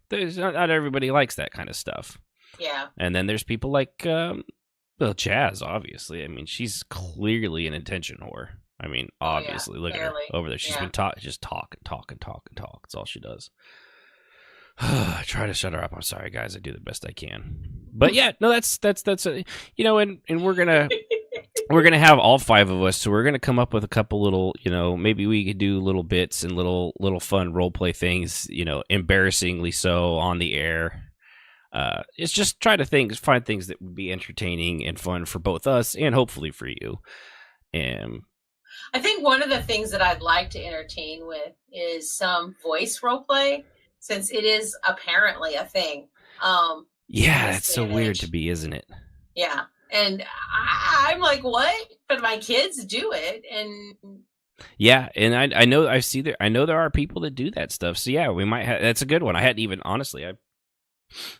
there's not everybody likes that kind of stuff. Yeah. And then there's people like, Jazz, obviously. I mean, she's clearly an attention whore. I mean, obviously, look at her over there. She's been talk. That's all she does. I try to shut her up. I'm sorry, guys. I do the best I can. But yeah, no, that's and we're gonna have all five of us. So we're gonna come up with a couple little, maybe we could do little bits and little fun role play things. Embarrassingly so on the air. It's just try to find things that would be entertaining and fun for both us and hopefully for you. And I think one of the things that I'd like to entertain with is some voice role play, since it is apparently a thing. Yeah, it's so weird to be, isn't it? Yeah. And I'm like, what? But my kids do it, and yeah, and I know I know there are people that do that stuff. So yeah, we might have. That's a good one. I hadn't even I've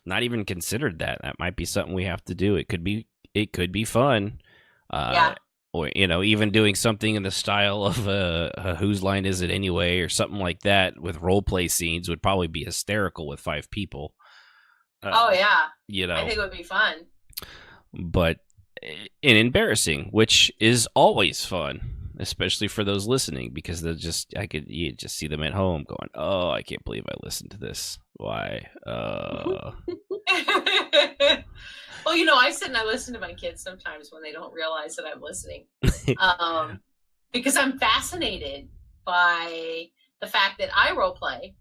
not even considered that. That might be something we have to do. It could be fun. Yeah. Or even doing something in the style of Whose Line Is It Anyway, or something like that with role play scenes would probably be hysterical with 5 people. Oh yeah, I think it would be fun. But and embarrassing, which is always fun, especially for those listening, because you just see them at home going, "Oh, I can't believe I listened to this. Why?" Well, I sit and I listen to my kids sometimes when they don't realize that I'm listening, because I'm fascinated by the fact that I role play,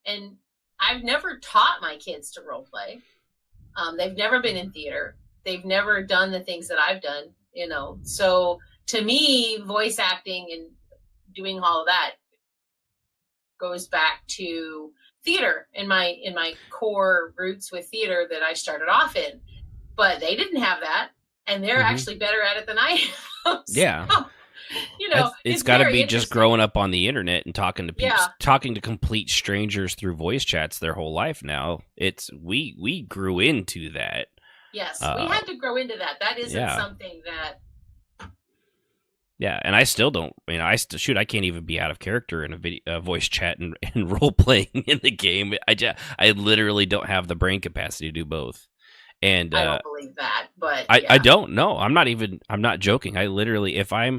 and I've never taught my kids to role play. They've never been in theater. They've never done the things that I've done, So to me, voice acting and doing all of that goes back to theater and my core roots with theater that I started off in. But they didn't have that, and they're actually better at it than I am. So, yeah. It's got to be just growing up on the internet and talking to people, talking to complete strangers through voice chats their whole life now. We grew into that. Yes, we had to grow into that. That isn't something that... Yeah, and I still don't. I can't even be out of character in a voice chat and role playing in the game. I literally don't have the brain capacity to do both. And I don't believe that, but I don't know. I'm not joking. I literally, if I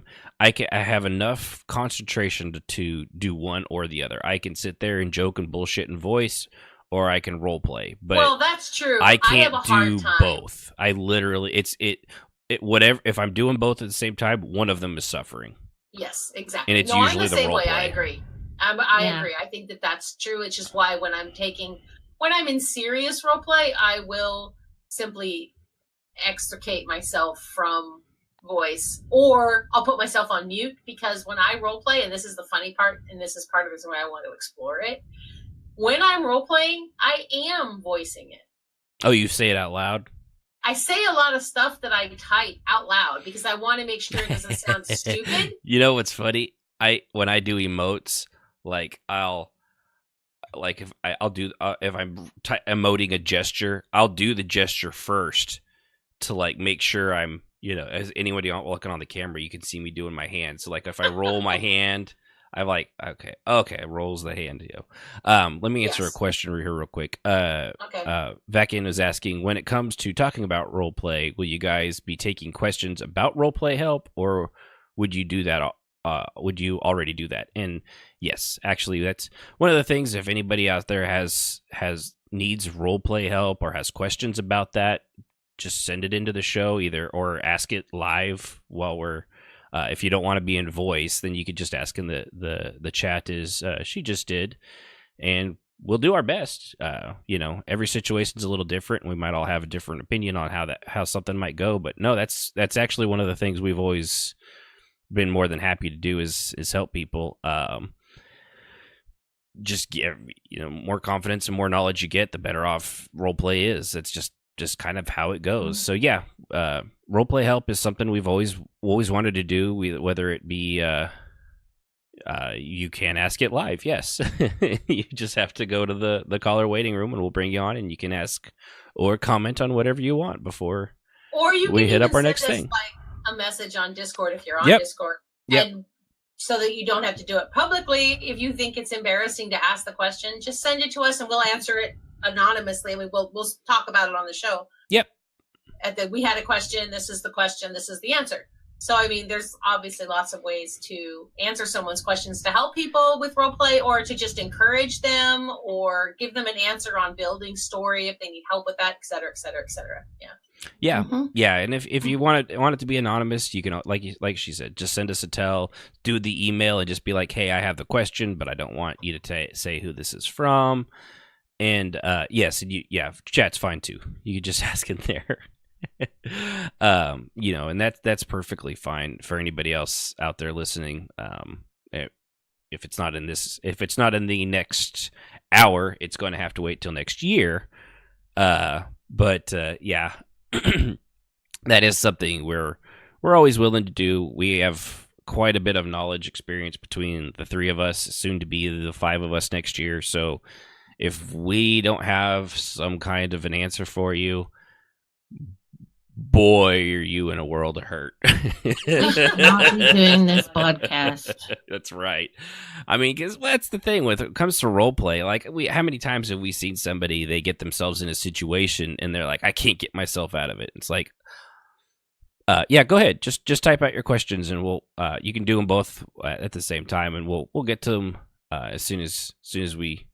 have enough concentration to do one or the other. I can sit there and joke and bullshit in voice, or I can role play. But well, that's true. I can't have a hard do time. both. I literally, whatever. If I'm doing both at the same time, one of them is suffering. Yes, exactly. And it's usually I'm the same role way. play. I agree. I agree. I think that's true. It's just why when I'm in serious role play, I will simply extricate myself from voice, or I'll put myself on mute, because when I role play, and this is the funny part, and this is part of the reason why I want to explore it, when I'm role playing, I am voicing it. Oh, you say it out loud? I say a lot of stuff that I type out loud because I want to make sure it doesn't sound stupid. You know what's funny? When I do emotes, like I'll if I'm emoting a gesture, I'll do the gesture first to like make sure I'm, as anybody looking on the camera, you can see me doing my hand. So like if I roll my hand, I'm like, okay, rolls the hand. Let me answer a question here real quick. Okay. Vakin is asking, when it comes to talking about role play, will you guys be taking questions about role play help, or would you do that? Would you already do that? And yes, actually, that's one of the things. If anybody out there has needs role play help or has questions about that, just send it into the show or ask it live while we're. If you don't want to be in voice, then you could just ask in the chat. She just did, and we'll do our best. Every situation's a little different, and we might all have a different opinion on how something might go. But no, that's actually one of the things we've always been more than happy to do is help people. Just get more confidence and more knowledge you get, the better off role play is. It's just kind of how it goes. So yeah, role play help is something we've always wanted to do. Whether it be you can ask it live, yes. You just have to go to the caller waiting room, and we'll bring you on, and you can ask or comment on whatever you want before we hit up our next thing. Like a message on Discord if you're on Yep. Discord, Yep. and so that you don't have to do it publicly. If you think it's embarrassing to ask the question, just send it to us, and we'll answer it anonymously, and we'll talk about it on the show. Yep. We had a question. This is the question. This is the answer. So, I mean, there's obviously lots of ways to answer someone's questions to help people with role play, or to just encourage them, or give them an answer on building story if they need help with that, et cetera, et cetera, et cetera. Yeah. Yeah, Mhm. yeah, and if you want it to be anonymous, you can, like she said, just send us a tell, do the email, and just be like, hey, I have the question, but I don't want you to say who this is from. And yes, and chat's fine too. You can just ask in there. And that's perfectly fine for anybody else out there listening. If it's not in the next hour, it's going to have to wait till next year. But yeah, that is something we're always willing to do. We have quite a bit of knowledge experience between the three of us, soon to be the five of us next year. So if we don't have some kind of an answer for you, boy, are you in a world of hurt. Not be doing this podcast. That's right. I mean, because that's the thing when it comes to role play. Like, how many times have we seen somebody, they get themselves in a situation and they're like, I can't get myself out of it. It's like, yeah, go ahead. Just type out your questions, and we'll you can do them both at the same time, and we'll get to them as soon as we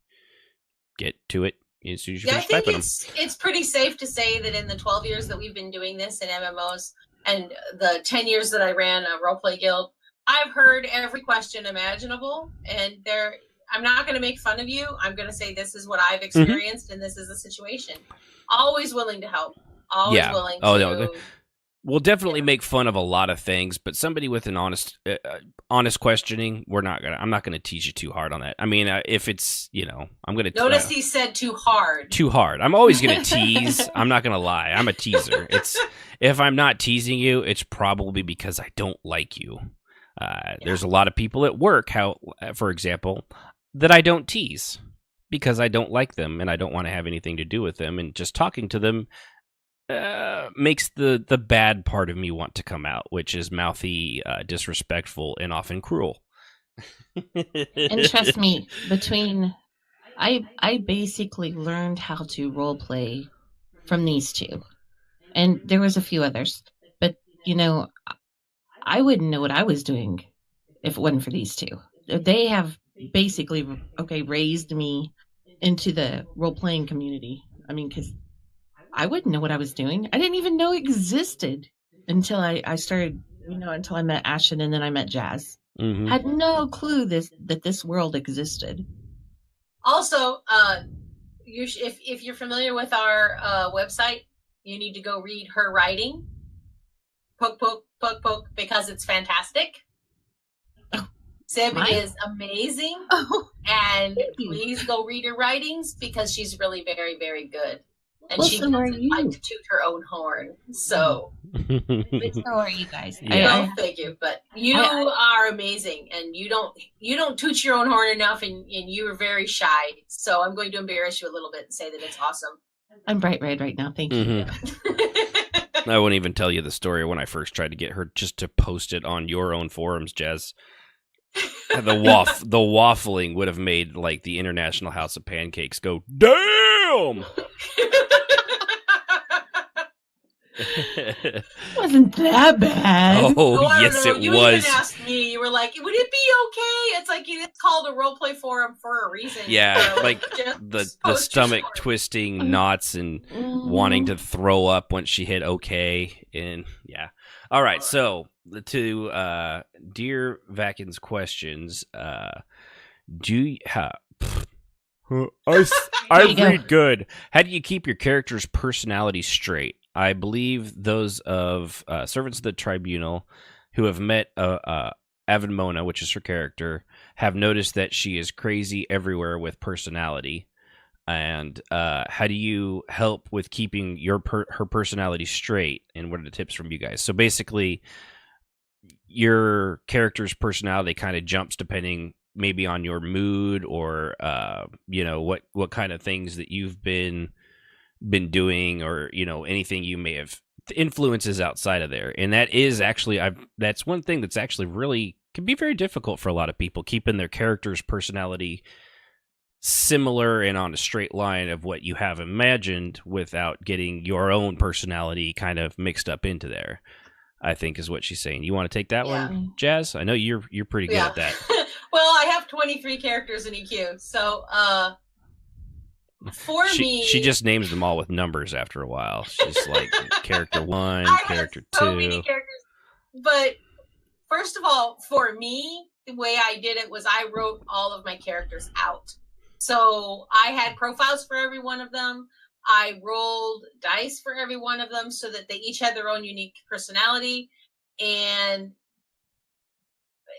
get to it. As soon as you I finish think typing them. it's pretty safe to say that in the 12 years that we've been doing this in MMOs, and the 10 years that I ran a roleplay guild, I've heard every question imaginable, and I'm not going to make fun of you. I'm going to say this is what I've experienced, and this is the situation. Always willing to help. Always willing to... No, we'll definitely make fun of a lot of things, but somebody with an honest questioning, I'm not gonna tease you too hard on that. I mean, if it's, I'm gonna notice he said too hard. Too hard. I'm always gonna tease. I'm not gonna lie. I'm a teaser. If I'm not teasing you, it's probably because I don't like you. There's a lot of people at work, for example, that I don't tease because I don't like them and I don't want to have anything to do with them, and just talking to them makes the bad part of me want to come out, which is mouthy, disrespectful, and often cruel. And trust me, I basically learned how to role play from these two, and there was a few others, but I wouldn't know what I was doing if it wasn't for these two. They have basically raised me into the role playing community. I mean, because I wouldn't know what I was doing. I didn't even know it existed until I started, until I met Ashton, and then I met Jazz. Mm-hmm. Had no clue that this world existed. Also, if you're familiar with our website, you need to go read her writing. Poke, poke, poke, poke, because it's fantastic. Sib Mine? is amazing, Oh, and thank you. please go read her writings because she's really very, very good. And Well, she so doesn't are like you. to toot her own horn. So, So are you guys. Yeah. well, thank you. But you I- are amazing, and you don't toot your own horn enough, and you are very shy. So I'm going to embarrass you a little bit and say that it's awesome. I'm bright red right now. Thank you. Mhm. I won't even tell you the story when I first tried to get her just to post it on your own forums, Jazz. The waffling would have made like the International House of Pancakes go, damn! It wasn't that bad. Oh, I don't yes, know. it You was. even asked me. You were like, "Would it be okay?" It's like it's called a role play forum for a reason. Yeah, So like just the post your stomach story. twisting knots and wanting to throw up once she hit okay. And yeah. All right. So to Dear Vakin's questions, do you I you go. read good. How do you keep your character's personality straight? I believe those of Servants of the Tribunal who have met Avenmona, which is her character, have noticed that she is crazy everywhere with personality. And how do you help with keeping her personality straight? And what are the tips from you guys? So basically, your character's personality kind of jumps depending maybe on your mood or what kind of things that you've been doing, or anything you may have influences outside of there. And that is actually that's one thing that's actually really can be very difficult for a lot of people, keeping their character's personality similar and on a straight line of what you have imagined without getting your own personality kind of mixed up into there, I think is what she's saying. You want to take that Yeah. one, Jazz? I know you're pretty good at that. Well, I have 23 characters in EQ, so for me, She just names them all with numbers after a while. She's like character 1, I character have so 2. many characters. But first of all, for me, the way I did it was I wrote all of my characters out. So I had profiles for every one of them. I rolled dice for every one of them so that they each had their own unique personality. And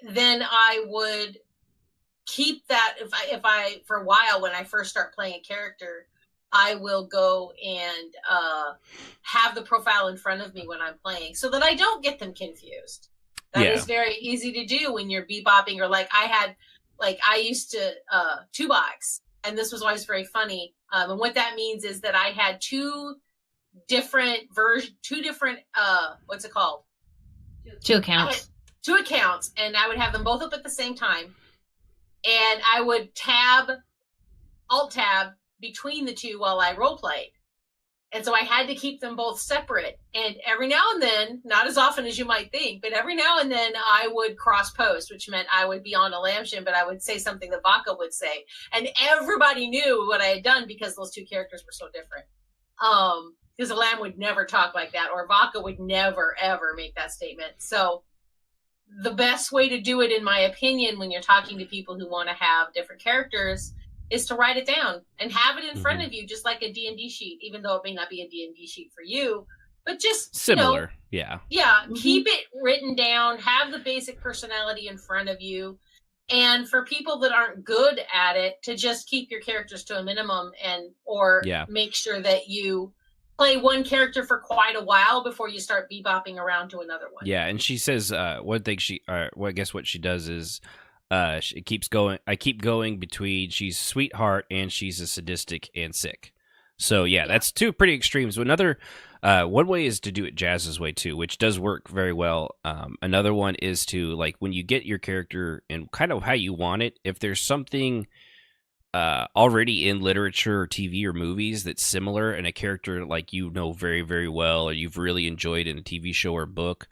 then I would keep that if I for a while when I first start playing a character, I will go and have the profile in front of me when I'm playing so that I don't get them confused. That is very easy to do when you're bebopping, or I used to 2-box, and this was always very funny. And what that means is that I had two different what's it called? 2 accounts. 2 accounts, and I would have them both up at the same time. And I would alt tab between the two while I role played. And so I had to keep them both separate. And every now and then, not as often as you might think, but every now and then I would cross post, which meant I would be on a Lambshin, but I would say something that Vaka would say. And everybody knew what I had done because those two characters were so different. Because a Lamb would never talk like that, or Vaka would never, ever make that statement. So the best way to do it, in my opinion, when you're talking to people who want to have different characters, is to write it down and have it in front of you, just like a D&D sheet, even though it may not be a D&D sheet for you, but just Similar, yeah. Yeah, keep it written down, have the basic personality in front of you. And for people that aren't good at it, to just keep your characters to a minimum or make sure that you play one character for quite a while before you start bebopping around to another one. Yeah, and she says one thing I guess what she does is she keeps going. I keep going between she's sweetheart and she's a sadistic and sick. So yeah, that's two pretty extremes. So another one way is to do it Jazz's way too, which does work very well. Another one is to, like, when you get your character and kind of how you want it, if there's something already in literature or TV or movies that's similar, and a character like very, very well, or you've really enjoyed in a TV show or book,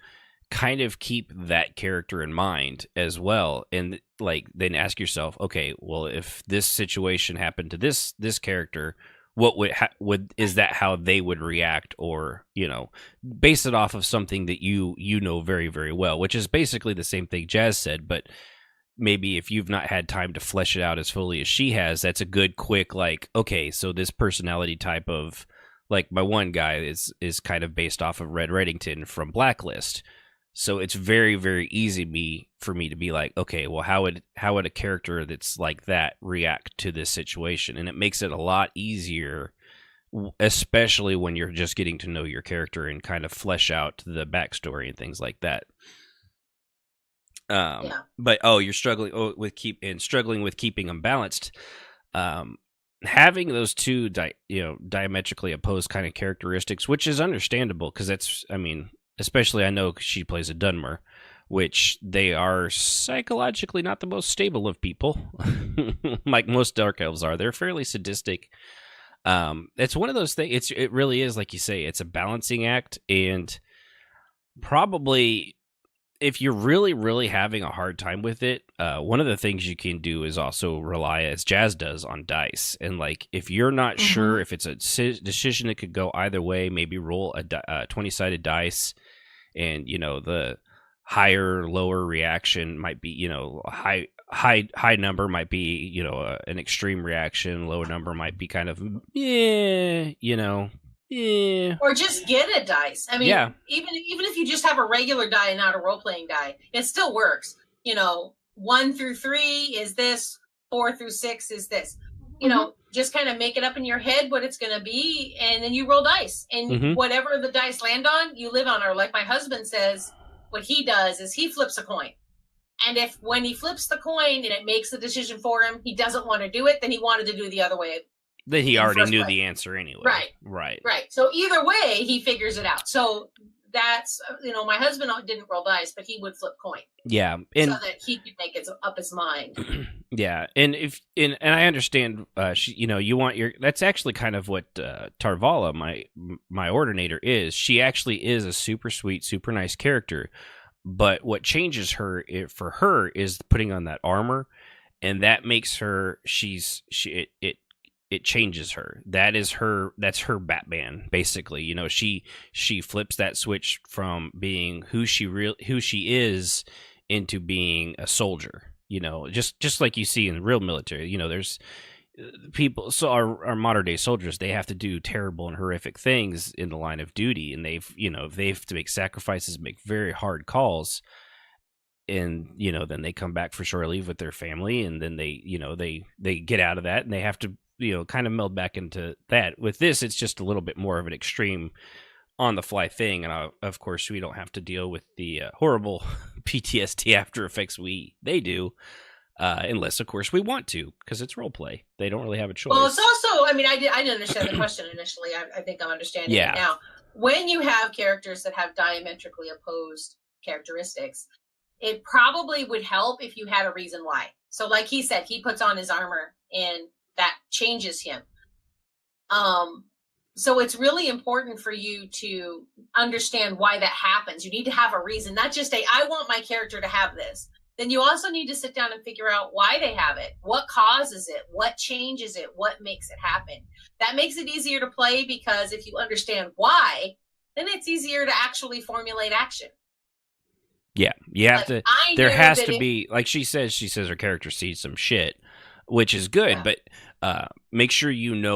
kind of keep that character in mind as well, and then ask yourself, okay, well, if this situation happened to this character, what is that how they would react, or base it off of something that you know very, very well, which is basically the same thing Jazz said, but maybe if you've not had time to flesh it out as fully as she has, that's a good quick, okay, so this personality type of, my one guy is kind of based off of Red Reddington from Blacklist. So it's very, very easy for me to be like, okay, well, how would a character that's like that react to this situation? And it makes it a lot easier, especially when you're just getting to know your character and kind of flesh out the backstory and things like that. But you're struggling with keeping them balanced. Having those two diametrically opposed kind of characteristics, which is understandable because especially I know she plays a Dunmer, which they are psychologically not the most stable of people, like most dark elves are. They're fairly sadistic. It's one of those things. It really is, like you say, it's a balancing act, and probably if you're really, really having a hard time with it, one of the things you can do is also rely, as Jazz does, on dice. And like, if you're not sure if it's a decision that could go either way, maybe roll a 20-sided dice, and the higher, lower reaction might be, high number might be, an extreme reaction. Lower number might be kind of, Or just get a dice. I mean, even if you just have a regular die and not a role-playing die, it still works. 1 through 3 is this, 4 through 6 is this. Just kind of make it up in your head what it's going to be, and then you roll dice. And whatever the dice land on, you live on. Or like my husband says, what he does is he flips a coin. And if when he flips the coin and it makes the decision for him, he doesn't want to do it, then he wanted to do it the other way. That he already knew the answer anyway. Right. So either way, he figures it out. So that's, my husband didn't roll dice, but he would flip coin. Yeah. So that he could make it up his mind. Yeah. And I understand, you want that's actually kind of what Tarvala, my ordinator, is. She actually is a super sweet, super nice character. But what changes her for her is putting on that armor, and that makes her, it changes her. That's her Batman, basically. She flips that switch from being who she is into being a soldier. Just like you see in the real military. There's people. So our modern day soldiers, they have to do terrible and horrific things in the line of duty, and they have to make sacrifices, make very hard calls. And then they come back for shore leave with their family, and then they get out of that, and they have to kind of meld back into that. With this, it's just a little bit more of an extreme on the fly thing. And of course, we don't have to deal with the horrible PTSD after effects they do, unless of course we want to, because it's role play. They don't really have a choice. Well, it's also, I didn't understand the question initially. I think I'm understanding it now. When you have characters that have diametrically opposed characteristics, it probably would help if you had a reason why. So like he said, he puts on his armor and that changes him. So it's really important for you to understand why that happens. You need to have a reason, not just I want my character to have this. Then you also need to sit down and figure out why they have it, what causes it, what changes it, what makes it happen. That makes it easier to play, because if you understand why, then it's easier to actually formulate action. Yeah, you have to. There has to be, like she says her character sees some shit, which is good, but make sure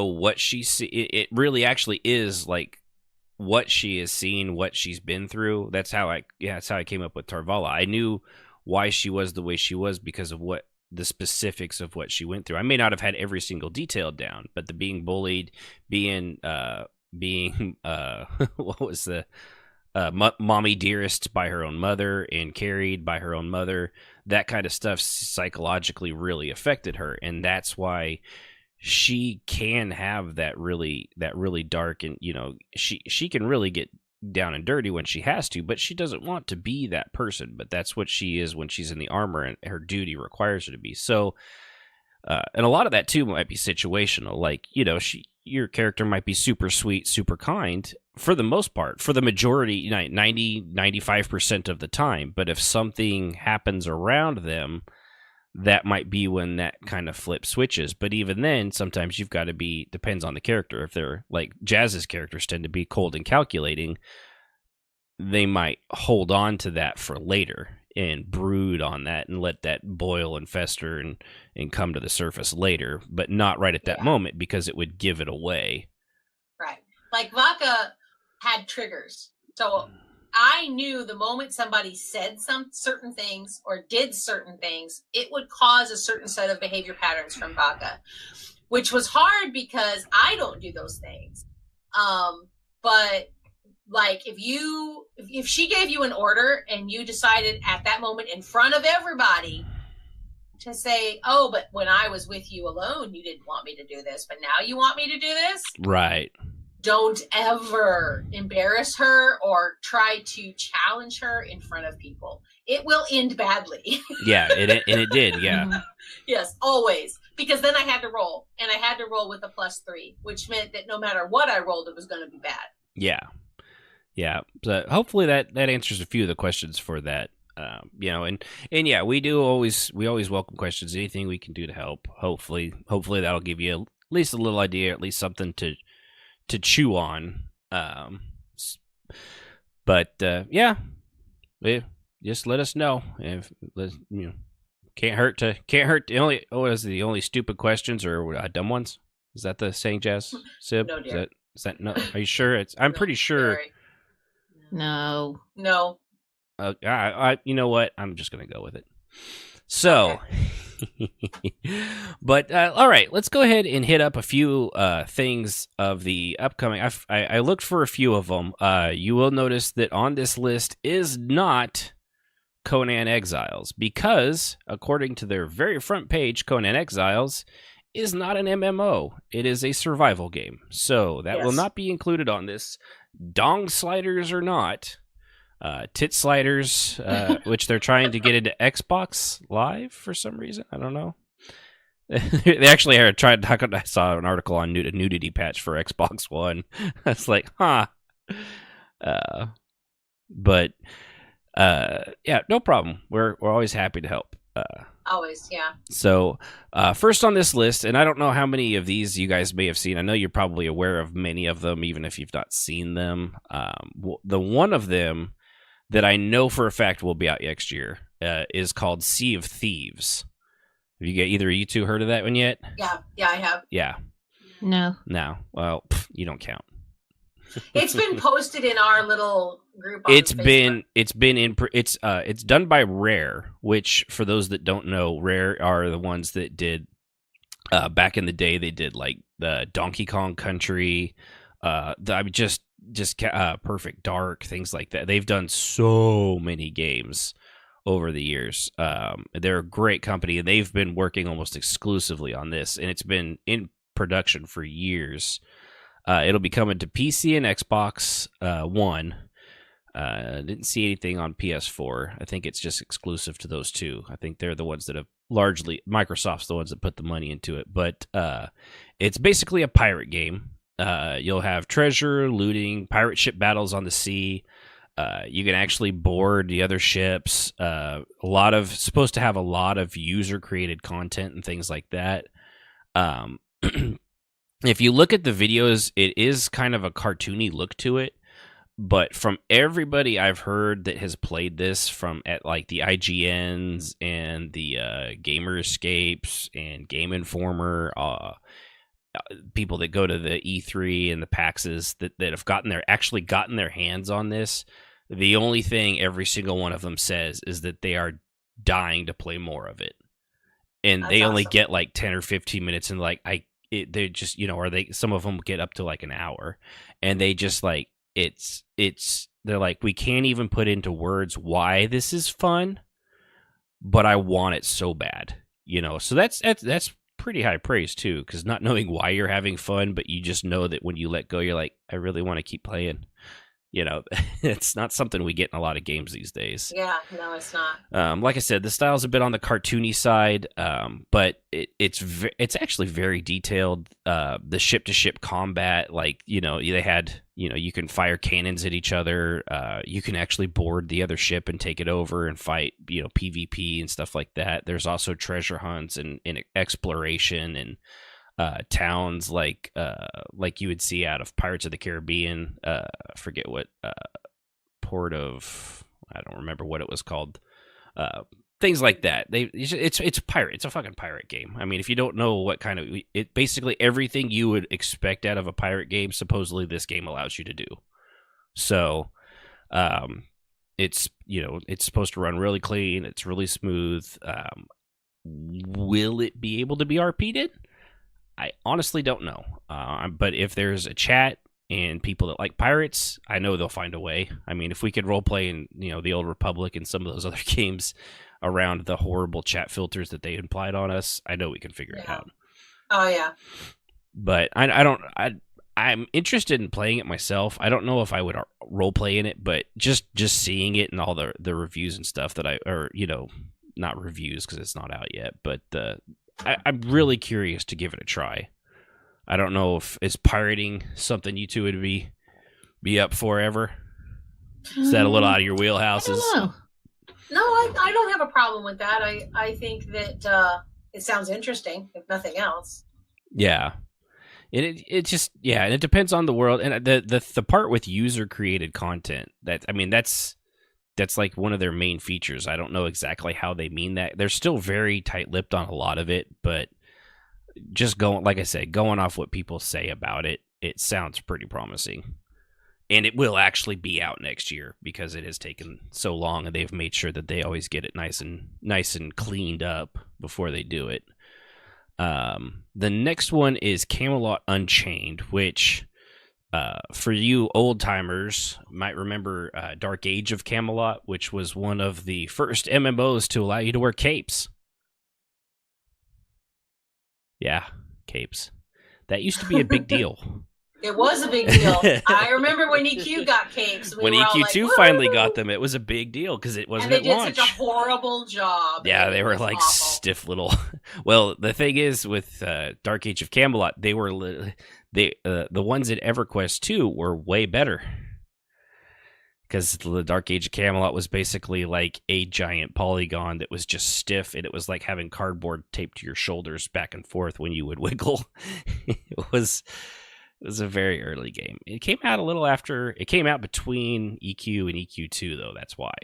what she see. It really actually is like what she has seen, what she's been through. That's how I came up with Tarvala. I knew why she was the way she was because of what the specifics of what she went through. I may not have had every single detail down, but the being bullied, being what was the mommy dearest by her own mother and carried by her own mother, that kind of stuff psychologically really affected her, and that's why she can have that really dark, and she can really get down and dirty when she has to, but she doesn't want to be that person, but that's what she is when she's in the armor and her duty requires her to be. So and a lot of that too might be situational, like your character might be super sweet, super kind for the most part, for the majority, 95% of the time. But if something happens around them, that might be when that kind of flip switches. But even then, sometimes you've got to depends on the character. If they're like Jazz's characters tend to be cold and calculating, they might hold on to that for later and brood on that and let that boil and fester and come to the surface later, but not right at that moment, because it would give it away. Right. Like Vaka had triggers. So I knew the moment somebody said some certain things or did certain things, it would cause a certain set of behavior patterns from Baka, which was hard because I don't do those things. But like if she gave you an order and you decided at that moment in front of everybody to say, oh, but when I was with you alone, you didn't want me to do this, but now you want me to do this? Right. Don't ever embarrass her or try to challenge her in front of people. It will end badly. Yeah, it did, yeah. Yes, always. Because then I had to roll, and I had to roll with a +3, which meant that no matter what I rolled, it was going to be bad. Yeah. Yeah. So hopefully that answers a few of the questions for that. And yeah, we always welcome questions. Anything we can do to help. Hopefully that'll give you at least a little idea, at least something to chew on. Yeah, just let us know if can't hurt. The only stupid questions or dumb ones. Is that the saying, Jazz? Sib? No, dear. Is that no? Are you sure? I'm pretty sure. Sorry. No. You know what? I'm just gonna go with it. So, but all right, let's go ahead and hit up a few things of the upcoming. I looked for a few of them. You will notice that on this list is not Conan Exiles because, according to their very front page, Conan Exiles is not an MMO. It is a survival game. So that will not be included on this. Dong sliders or not. Tit sliders, which they're trying to get into Xbox Live for some reason. I don't know. They actually are trying to talk. I saw an article on a nudity patch for Xbox One. I was like, huh. Yeah, no problem. We're always happy to help. Always, yeah. So, first on this list, and I don't know how many of these you guys may have seen. I know you're probably aware of many of them, even if you've not seen them. The one of them that I know for a fact will be out next year is called Sea of Thieves. Have either of you two heard of that one yet? Yeah, I have. Yeah. No. Well, you don't count. It's been posted in our little group on It's Facebook. it's done by Rare, which for those that don't know, Rare are the ones that did back in the day. They did like the Donkey Kong Country, Perfect Dark, things like that. They've done so many games over the years. They're a great company, and they've been working almost exclusively on this, and it's been in production for years. It'll be coming to PC and Xbox One. Didn't see anything on PS4. I think it's just exclusive to those two. I think they're the ones that have Microsoft's the ones that put the money into it. But it's basically a pirate game. You'll have treasure, looting, pirate ship battles on the sea. You can actually board the other ships. Supposed to have a lot of user created content and things like that. If you look at the videos, it is kind of a cartoony look to it. But from everybody I've heard that has played this, from at like the IGNs and the Gamerscapes and Game Informer, people that go to the E3 and the PAXs that have actually gotten their hands on this, the only thing every single one of them says is that they are dying to play more of it. And That's they only awesome. get like 10 or 15 minutes, and like they just, some of them get up to like an hour, and they just like they're like, we can't even put into words why this is fun, but I want it so bad, so that's pretty high praise too, because not knowing why you're having fun, but you just know that when you let go, you're like, I really want to keep playing. It's not something we get in a lot of games these days. Yeah, no, it's not. Like I said, the style's a bit on the cartoony side, but it's actually very detailed. The ship-to-ship combat, like, they had, you can fire cannons at each other. You can actually board the other ship and take it over and fight, PvP and stuff like that. There's also treasure hunts and exploration and towns like you would see out of Pirates of the Caribbean. I forget what port of, I don't remember what it was called. Things like that. It's a fucking pirate game. I mean, if you don't know what kind of basically everything you would expect out of a pirate game, supposedly this game allows you to do. So It's it's supposed to run really clean. It's really smooth. Will it be able to be RP'd? I honestly don't know. But if there's a chat and people that like pirates, I know they'll find a way. I mean, if we could roleplay in the Old Republic and some of those other games around the horrible chat filters that they implied on us, I know we can figure it out. Oh yeah. But I'm interested in playing it myself. I don't know if I would roleplay in it, but just seeing it and all the reviews and stuff that not reviews because it's not out yet, but I'm really curious to give it a try. I don't know if is pirating something you two would be up for ever. Is that a little out of your wheelhouses? I don't know. No, I don't have a problem with that. I think that it sounds interesting, if nothing else. Yeah. And it just and it depends on the world and the part with user created content that's like one of their main features. I don't know exactly how they mean that. They're still very tight-lipped on a lot of it, but just going off what people say about it, it sounds pretty promising. And it will actually be out next year because it has taken so long, and they've made sure that they always get it nice and cleaned up before they do it. The next one is Camelot Unchained, which for you old timers might remember Dark Age of Camelot, which was one of the first MMOs to allow you to wear capes. Yeah, capes. That used to be a big deal. It was a big deal. I remember when EQ got capes. When EQ2 finally got them, it was a big deal because it wasn't at launch. And they did such a horrible job. Yeah, they were like awful. Stiff little. Well, the thing is with Dark Age of Camelot, they were the ones at EverQuest 2 were way better. Because the Dark Age of Camelot was basically like a giant polygon that was just stiff, and it was like having cardboard taped to your shoulders back and forth when you would wiggle. It was a very early game. It came out a little after. It came out between EQ and EQ2, though. That's why.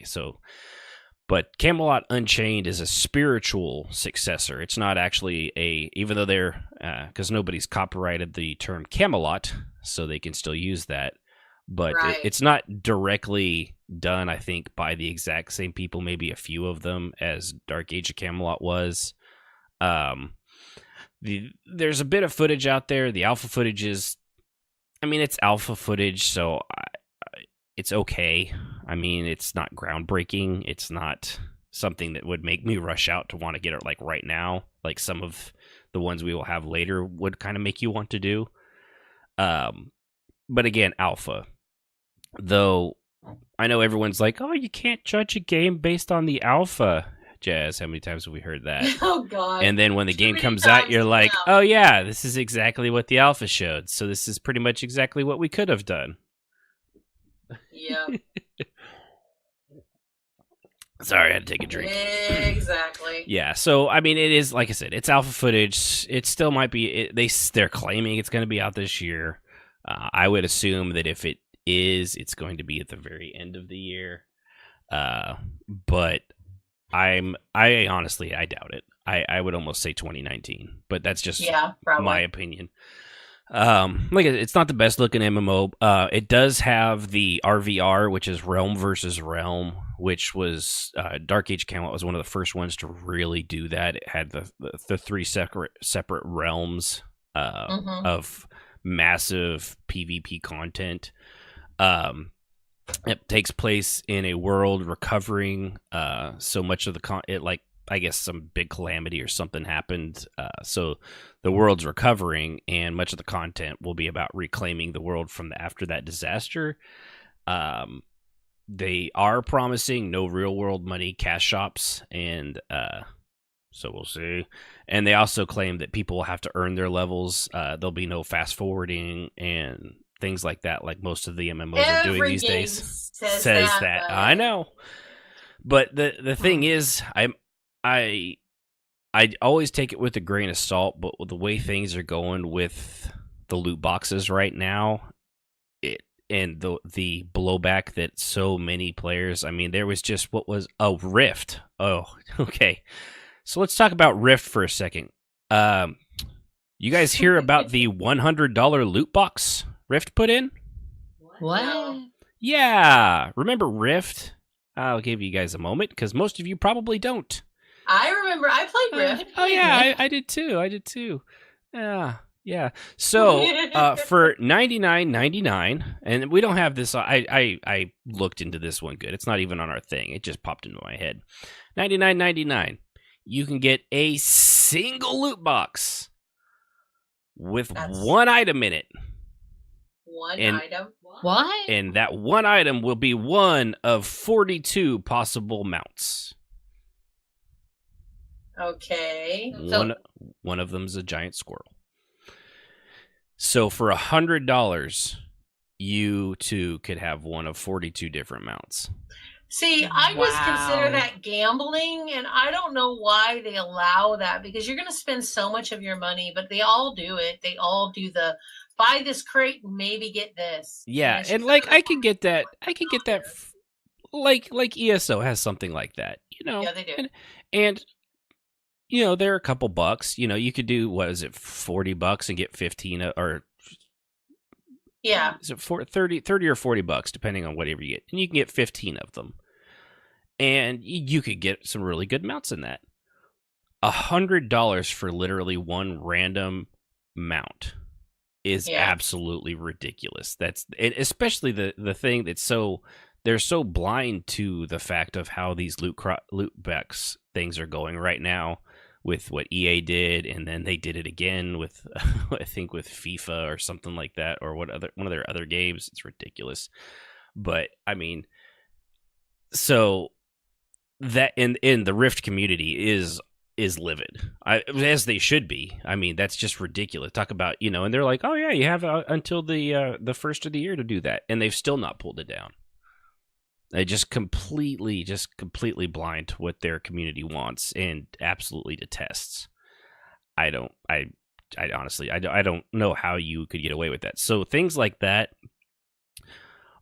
But Camelot Unchained is a spiritual successor. It's not actually even though they're because nobody's copyrighted the term Camelot, so they can still use that. But right. It's not directly done, I think, by the exact same people, maybe a few of them, as Dark Age of Camelot was. There's a bit of footage out there. The alpha footage is, it's alpha footage, so it's okay. It's not groundbreaking. It's not something that would make me rush out to want to get it like right now, like some of the ones we will have later would kind of make you want to do. But again, alpha. Though I know everyone's like, oh, you can't judge a game based on the alpha. Jazz, how many times have we heard that? Oh, God. And then when the game comes out, you're like, oh, yeah, this is exactly what the alpha showed. So this is pretty much exactly what we could have done. Yeah. Sorry, I had to take a drink. Exactly. Yeah, so, it is, like I said, it's alpha footage. It still might be, they're claiming it's going to be out this year. I would assume that if it is, it's going to be at the very end of the year. But I honestly, I doubt it. I would almost say 2019, but that's just my opinion. It's not the best looking MMO. It does have the RVR, which is Realm versus Realm, which was Dark Age Camelot was one of the first ones to really do that. It had the three separate realms of massive PvP content. It takes place in a world recovering. So much of the I guess some big calamity or something happened. So the world's recovering, and much of the content will be about reclaiming the world from after that disaster. They are promising no real world money cash shops, and so we'll see. And they also claim that people will have to earn their levels. There'll be no fast forwarding and things like that, like most of the MMOs are doing these days. Says that. I know. But the thing is, I always take it with a grain of salt, but with the way things are going with the loot boxes right now, and the blowback that so many players, there was just Rift. Oh, okay. So let's talk about Rift for a second. You guys hear about the $100 loot box Rift put in? What? Yeah. Remember Rift? I'll give you guys a moment because most of you probably don't. I remember I played Rift. Oh yeah, I did too. Yeah. So for $99.99, and we don't have this. I looked into this one good. It's not even on our thing. It just popped into my head. $99.99. You can get a single loot box with one item in it. One item. What? And that one item will be one of 42 possible mounts. Okay. One of them's a giant squirrel. So for $100, you too could have one of 42 different mounts. See, I just Wow. consider that gambling, and I don't know why they allow that, because you're going to spend so much of your money, but they all do it. They all do the buy this crate and maybe get this. Yeah, it's and just like not I could get that. Like ESO has something like that, Yeah, they do. And they're a couple bucks. You could do, what is it, $40 and get 15, or Yeah. is it 30 or $40 depending on whatever you get, and you can get 15 of them, and you could get some really good mounts in that. $100 for literally one random mount is absolutely ridiculous. That's it, especially the thing that's they're so blind to the fact of how these loot box things are going right now with what EA did, and then they did it again with I think with FIFA or something like that, or one of their other games. It's ridiculous. But I mean, so that in the Rift community is livid, as they should be. I mean, that's just ridiculous. Talk about, and they're like, oh yeah, you have until the first of the year to do that, and they've still not pulled it down. They just completely blind to what their community wants and absolutely detests. I honestly don't know how you could get away with that. So things like that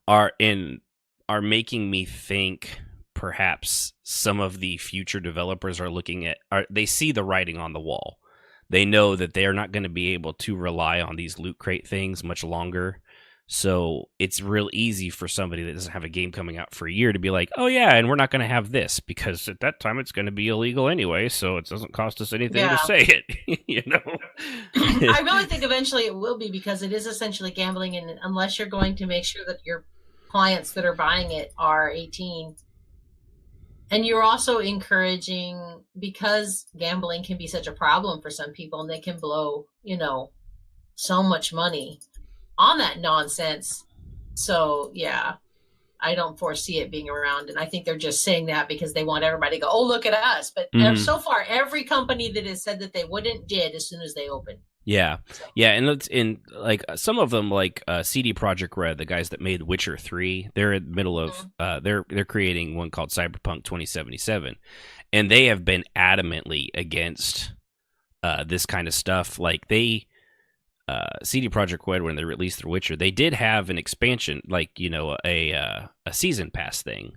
are making me think perhaps some of the future developers they see the writing on the wall. They know that they are not going to be able to rely on these loot crate things much longer. So it's real easy for somebody that doesn't have a game coming out for a year to be like, oh yeah, and we're not going to have this because at that time it's going to be illegal anyway, so it doesn't cost us anything to say it. I really think eventually it will be, because it is essentially gambling, and unless you're going to make sure that your clients that are buying it are 18. And you're also encouraging, because gambling can be such a problem for some people, and they can blow, so much money on that nonsense. So yeah, I don't foresee it being around, and I think they're just saying that because they want everybody to go, oh, look at us. But so far, every company that has said that they wouldn't did as soon as they opened. Yeah, and it's in like some of them, like CD Projekt Red, the guys that made Witcher 3. They're in the middle of they're creating one called Cyberpunk 2077, and they have been adamantly against this kind of stuff. Like CD Projekt Red, when they released The Witcher, they did have an expansion, like a season pass thing,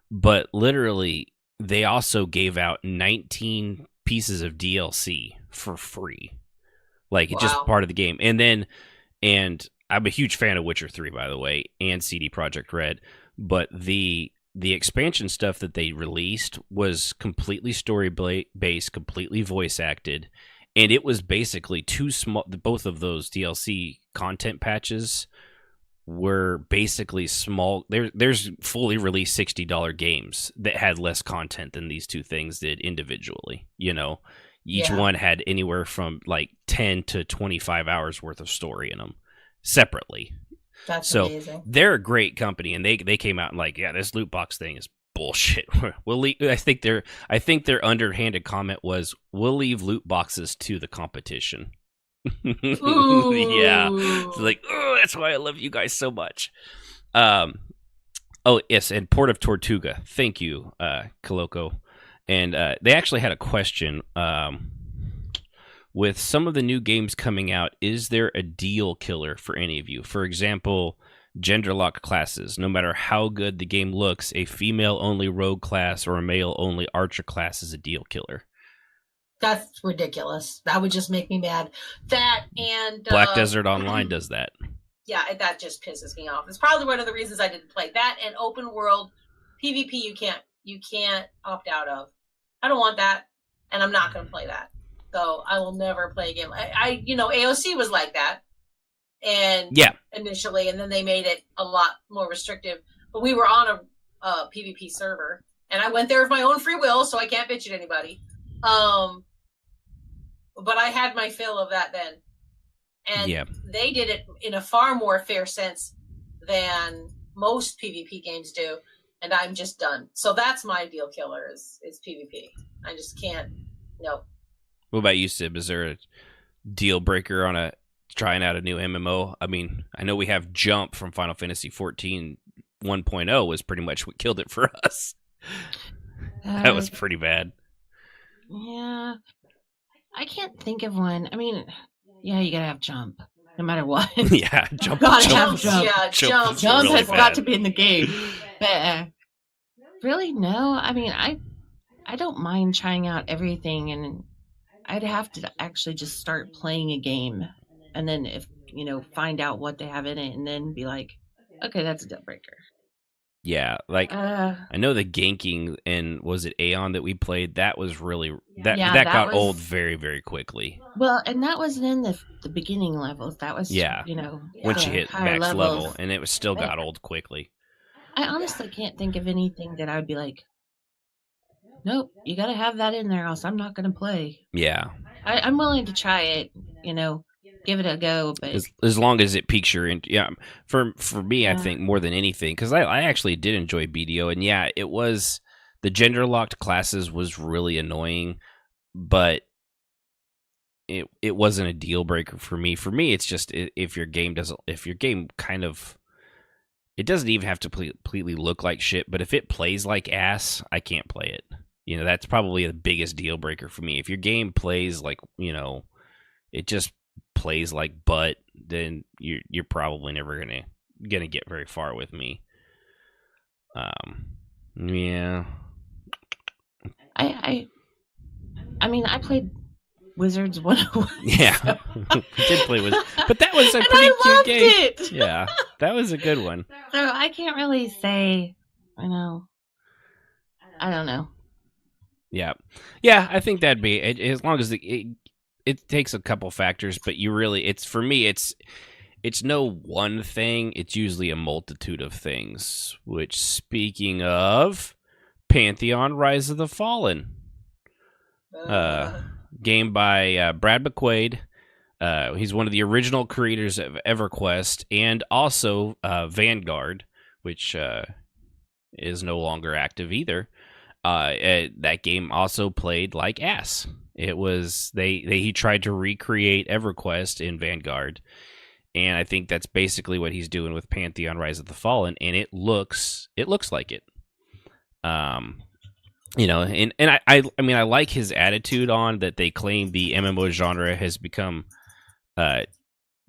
but literally they also gave out 19 pieces of DLC for free. Like, it's just part of the game. And I'm a huge fan of Witcher 3, by the way, and CD Projekt Red. But the expansion stuff that they released was completely story-based, completely voice-acted. And it was basically too small. Both of those DLC content patches were basically small. There's fully released $60 games that had less content than these two things did individually, Each one had anywhere from like 10 to 25 hours worth of story in them separately. That's amazing. They're a great company, and they came out and like, yeah, this loot box thing is bullshit. I think their underhanded comment was, we'll leave loot boxes to the competition. Yeah. It's like, oh, that's why I love you guys so much. Oh, yes, and Port of Tortuga. Thank you, Koloko. And they actually had a question. With some of the new games coming out, is there a deal killer for any of you? For example, gender lock classes. No matter how good the game looks, a female-only rogue class or a male-only archer class is a deal killer. That's ridiculous. That would just make me mad. That and Black Desert Online does that. Yeah, that just pisses me off. It's probably one of the reasons I didn't play that, and open world PvP you can't opt out of. I don't want that, and I'm not going to play that. So I will never play a game. I AOC was like that, and initially, and then they made it a lot more restrictive. But we were on a PvP server, and I went there of my own free will, so I can't bitch at anybody. But I had my fill of that then. And they did it in a far more fair sense than most PvP games do. And I'm just done. So that's my deal killer is PvP. I just can't. No. What about you, Sib? Is there a deal breaker on trying out a new MMO? I mean, I know we have Jump from Final Fantasy 14 1.0 was pretty much what killed it for us. That was pretty bad. Yeah. I can't think of one. I mean, yeah, you gotta have Jump, no matter what. Yeah, Jump. Gotta have Jump. Yeah, Jump really has bad. got to be in the game. But really, no. I mean, I don't mind trying out everything, and I'd have to actually just start playing a game, and then if find out what they have in it, and then be like, okay, that's a deal breaker. Yeah, like I know the ganking and was it Aeon that we played? That was really that got old very, very quickly. Well, and that wasn't in the beginning levels. That was once you hit max levels. level, and it was still got old quickly. I honestly can't think of anything that I would be like, nope, you got to have that in there, else I'm not going to play. Yeah, I'm willing to try it. Give it a go, but as long as it piques your for me, I think more than anything, because I actually did enjoy BDO, and it was the gender locked classes was really annoying, but it wasn't a deal breaker for me. For me, it's just if your game kind of, it doesn't even have to completely look like shit, but if it plays like ass, I can't play it. That's probably the biggest deal breaker for me. If your game plays like it just plays like butt, then you're probably never gonna get very far with me. Yeah. I mean, I played Wizards 101. Yeah, so. we did play Wizards, but that was a pretty cute game. It. Yeah, that was a good one. So I can't really say. I don't know. Yeah, I think that'd be it, as long as it takes a couple factors, but for me, it's no one thing. It's usually a multitude of things. Which, speaking of, Pantheon: Rise of the Fallen, game by Brad McQuaid. He's one of the original creators of EverQuest and also Vanguard, which is no longer active either. That game also played like ass. It was he tried to recreate EverQuest in Vanguard, and I think that's basically what he's doing with Pantheon: Rise of the Fallen, and it looks like it. And I mean I like his attitude on that. They claim the MMO genre has become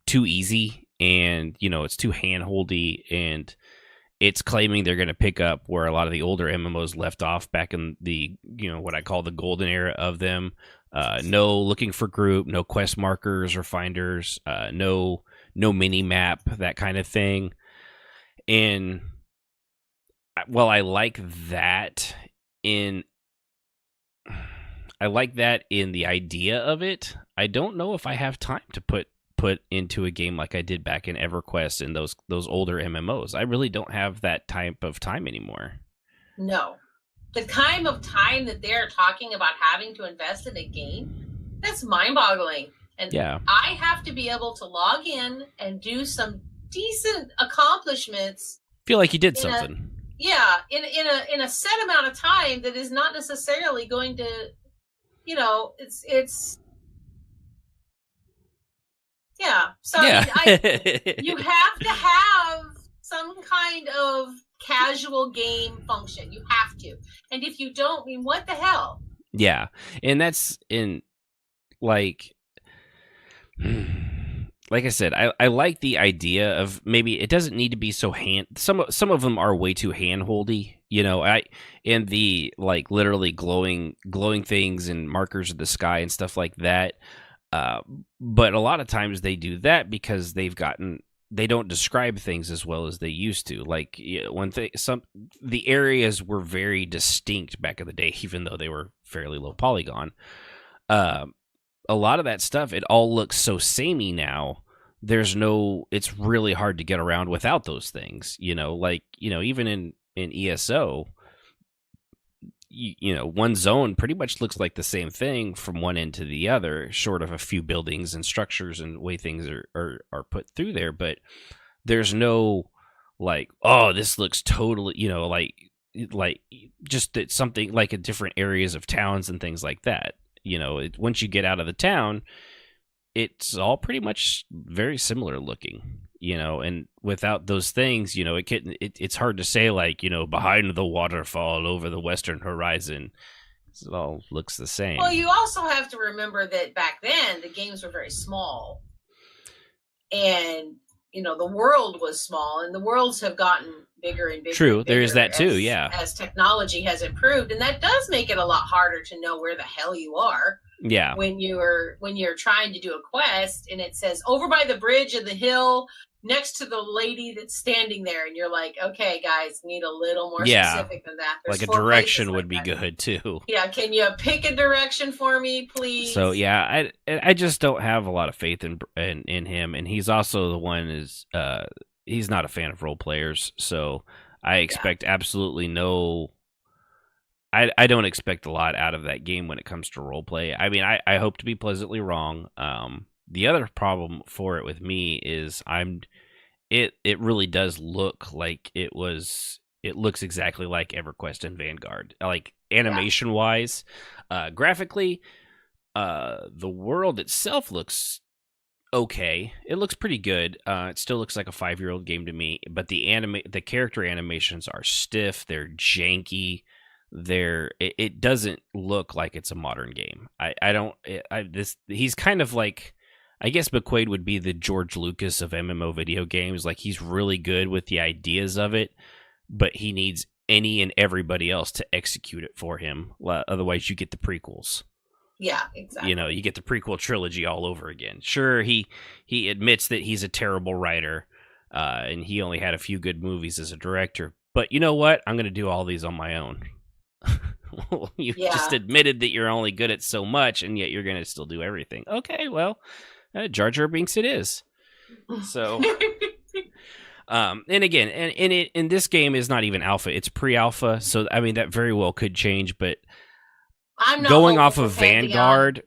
too easy, and it's too handholdy, and it's claiming they're going to pick up where a lot of the older MMOs left off back in the what I call the golden era of them. No looking for group, no quest markers or finders, no mini map, that kind of thing. And I like that in the idea of it. I don't know if I have time to put into a game like I did back in EverQuest and those older MMOs. I really don't have that type of time anymore. No. The kind of time that they're talking about having to invest in a game, that's mind-boggling. And I have to be able to log in and do some decent accomplishments. Feel like you did something. In a set amount of time that is not necessarily going to, it's. Yeah. So you have to have some kind of casual game function. You have to. And if you don't, I mean, what the hell? Yeah. And that's like I said, I like the idea of maybe it doesn't need to be so some of them are way too handholdy, and the like literally glowing things and markers of the sky and stuff like that. But a lot of times they do that because they've gotten they don't describe things as well as they used to. Like one thing, the areas were very distinct back in the day, even though they were fairly low polygon. A lot of that stuff, it all looks so samey now. It's really hard to get around without those things. Like even in ESO, one zone pretty much looks like the same thing from one end to the other, short of a few buildings and structures and way things are put through there. But there's no like, oh, this looks totally, like just that something like in different areas of towns and things like that. Once you get out of the town, it's all pretty much very similar looking. And without those things, it's hard to say, like, behind the waterfall over the western horizon, it all looks the same. Well, you also have to remember that back then the games were very small, and the world was small, and the worlds have gotten bigger and bigger. True, and bigger there is that too. Yeah, as technology has improved, and that does make it a lot harder to know where the hell you are. Yeah, when you're trying to do a quest, and it says over by the bridge of the hill next to the lady that's standing there, and you're like, okay, guys, need a little more specific than that. There's like a direction would be good too. Yeah, can you pick a direction for me, please? So yeah, I just don't have a lot of faith in him, and he's also the one he's not a fan of role players, so I expect absolutely no. I don't expect a lot out of that game when it comes to role play. I mean, I hope to be pleasantly wrong. The other problem for it with me is it really does look like it looks exactly like EverQuest and Vanguard, like animation wise. Graphically, the world itself looks okay. It looks pretty good. It still looks like a 5-year-old game to me, but the character animations are stiff, they're janky. It doesn't look like it's a modern game. He's kind of like, I guess McQuaid would be the George Lucas of MMO video games. Like, he's really good with the ideas of it, but he needs any and everybody else to execute it for him. Otherwise, you get the prequels. Yeah, exactly. You get the prequel trilogy all over again. Sure, he admits that he's a terrible writer, and he only had a few good movies as a director. But you know what? I'm going to do all these on my own. You just admitted that you're only good at so much, and yet you're going to still do everything. Okay, well, Jar Jar Binks it is. So, and again, and this game is not even alpha; it's pre-alpha. So, I mean, that very well could change. But I'm not going off of Vanguard,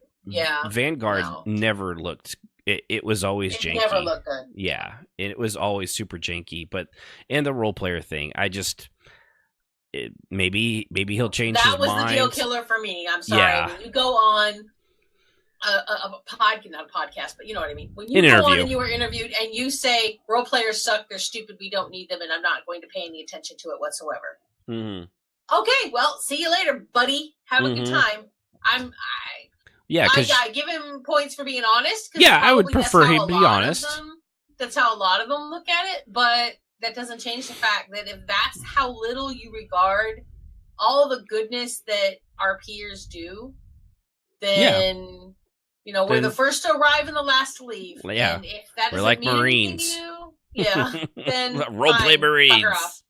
Vanguard never looked. It was always janky. Never looked good. Yeah, it was always super janky. But and the role player thing, maybe he'll change his mind. That was the deal killer for me. I'm sorry. Yeah. When you go on not a podcast, but you know what I mean. When you go on and you were interviewed and you say role players suck, they're stupid, we don't need them, and I'm not going to pay any attention to it whatsoever. Mm-hmm. Okay, well, see you later, buddy. Have a good time. I give him points for being honest. Yeah, I would prefer him be honest. That's how a lot of them look at it, but that doesn't change the fact that if that's how little you regard all the goodness that our peers do, then we're the first to arrive and the last to leave. Yeah, and if that we're like mean Marines. Then role play Marines.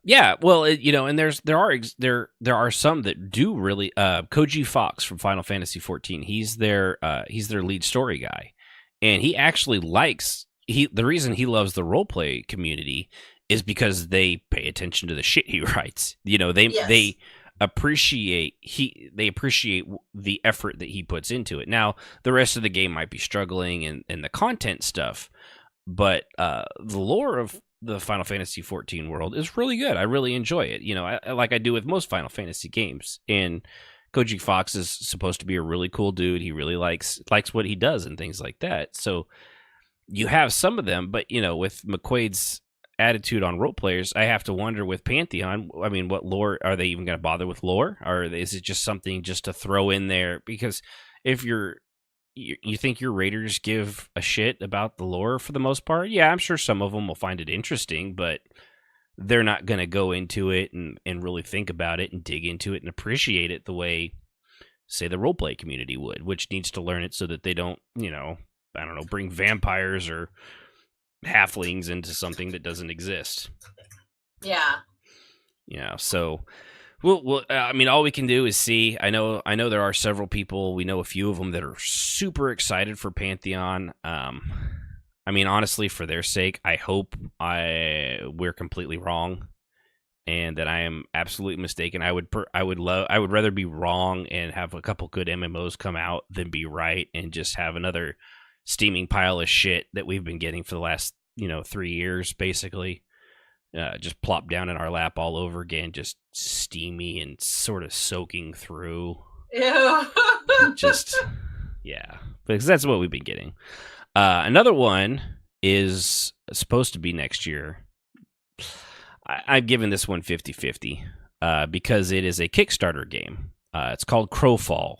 Yeah, well, and there are some that do really. Koji Fox from Final Fantasy XIV. He's their lead story guy, and he actually likes. The reason he loves the roleplay community is because they pay attention to the shit he writes. They appreciate the effort that he puts into it. Now, the rest of the game might be struggling and the content stuff, but the lore of the Final Fantasy XIV world is really good. I really enjoy it. Like I do with most Final Fantasy games. And Koji Fox is supposed to be a really cool dude. He really likes what he does and things like that. So you have some of them, but with McQuaid's attitude on role players, I have to wonder with Pantheon. I mean, what lore are they even going to bother with lore, or is it just something just to throw in there? Because if you think your raiders give a shit about the lore for the most part, yeah, I'm sure some of them will find it interesting, but they're not going to go into it and really think about it and dig into it and appreciate it the way, say, the roleplay community would, which needs to learn it so that they don't, bring vampires or halflings into something that doesn't exist. Yeah. So we'll I mean, all we can do is see. I know there are several people. We know a few of them that are super excited for Pantheon. I mean, honestly, for their sake, I hope we're completely wrong, and that I am absolutely mistaken. I would rather be wrong and have a couple good MMOs come out than be right and just have another steaming pile of shit that we've been getting for the last 3 years, basically. Just plop down in our lap all over again, just steamy and sort of soaking through. Ew. Just, yeah, because that's what we've been getting. Another one is supposed to be next year. I've given this one 50-50 because it is a Kickstarter game. It's called Crowfall.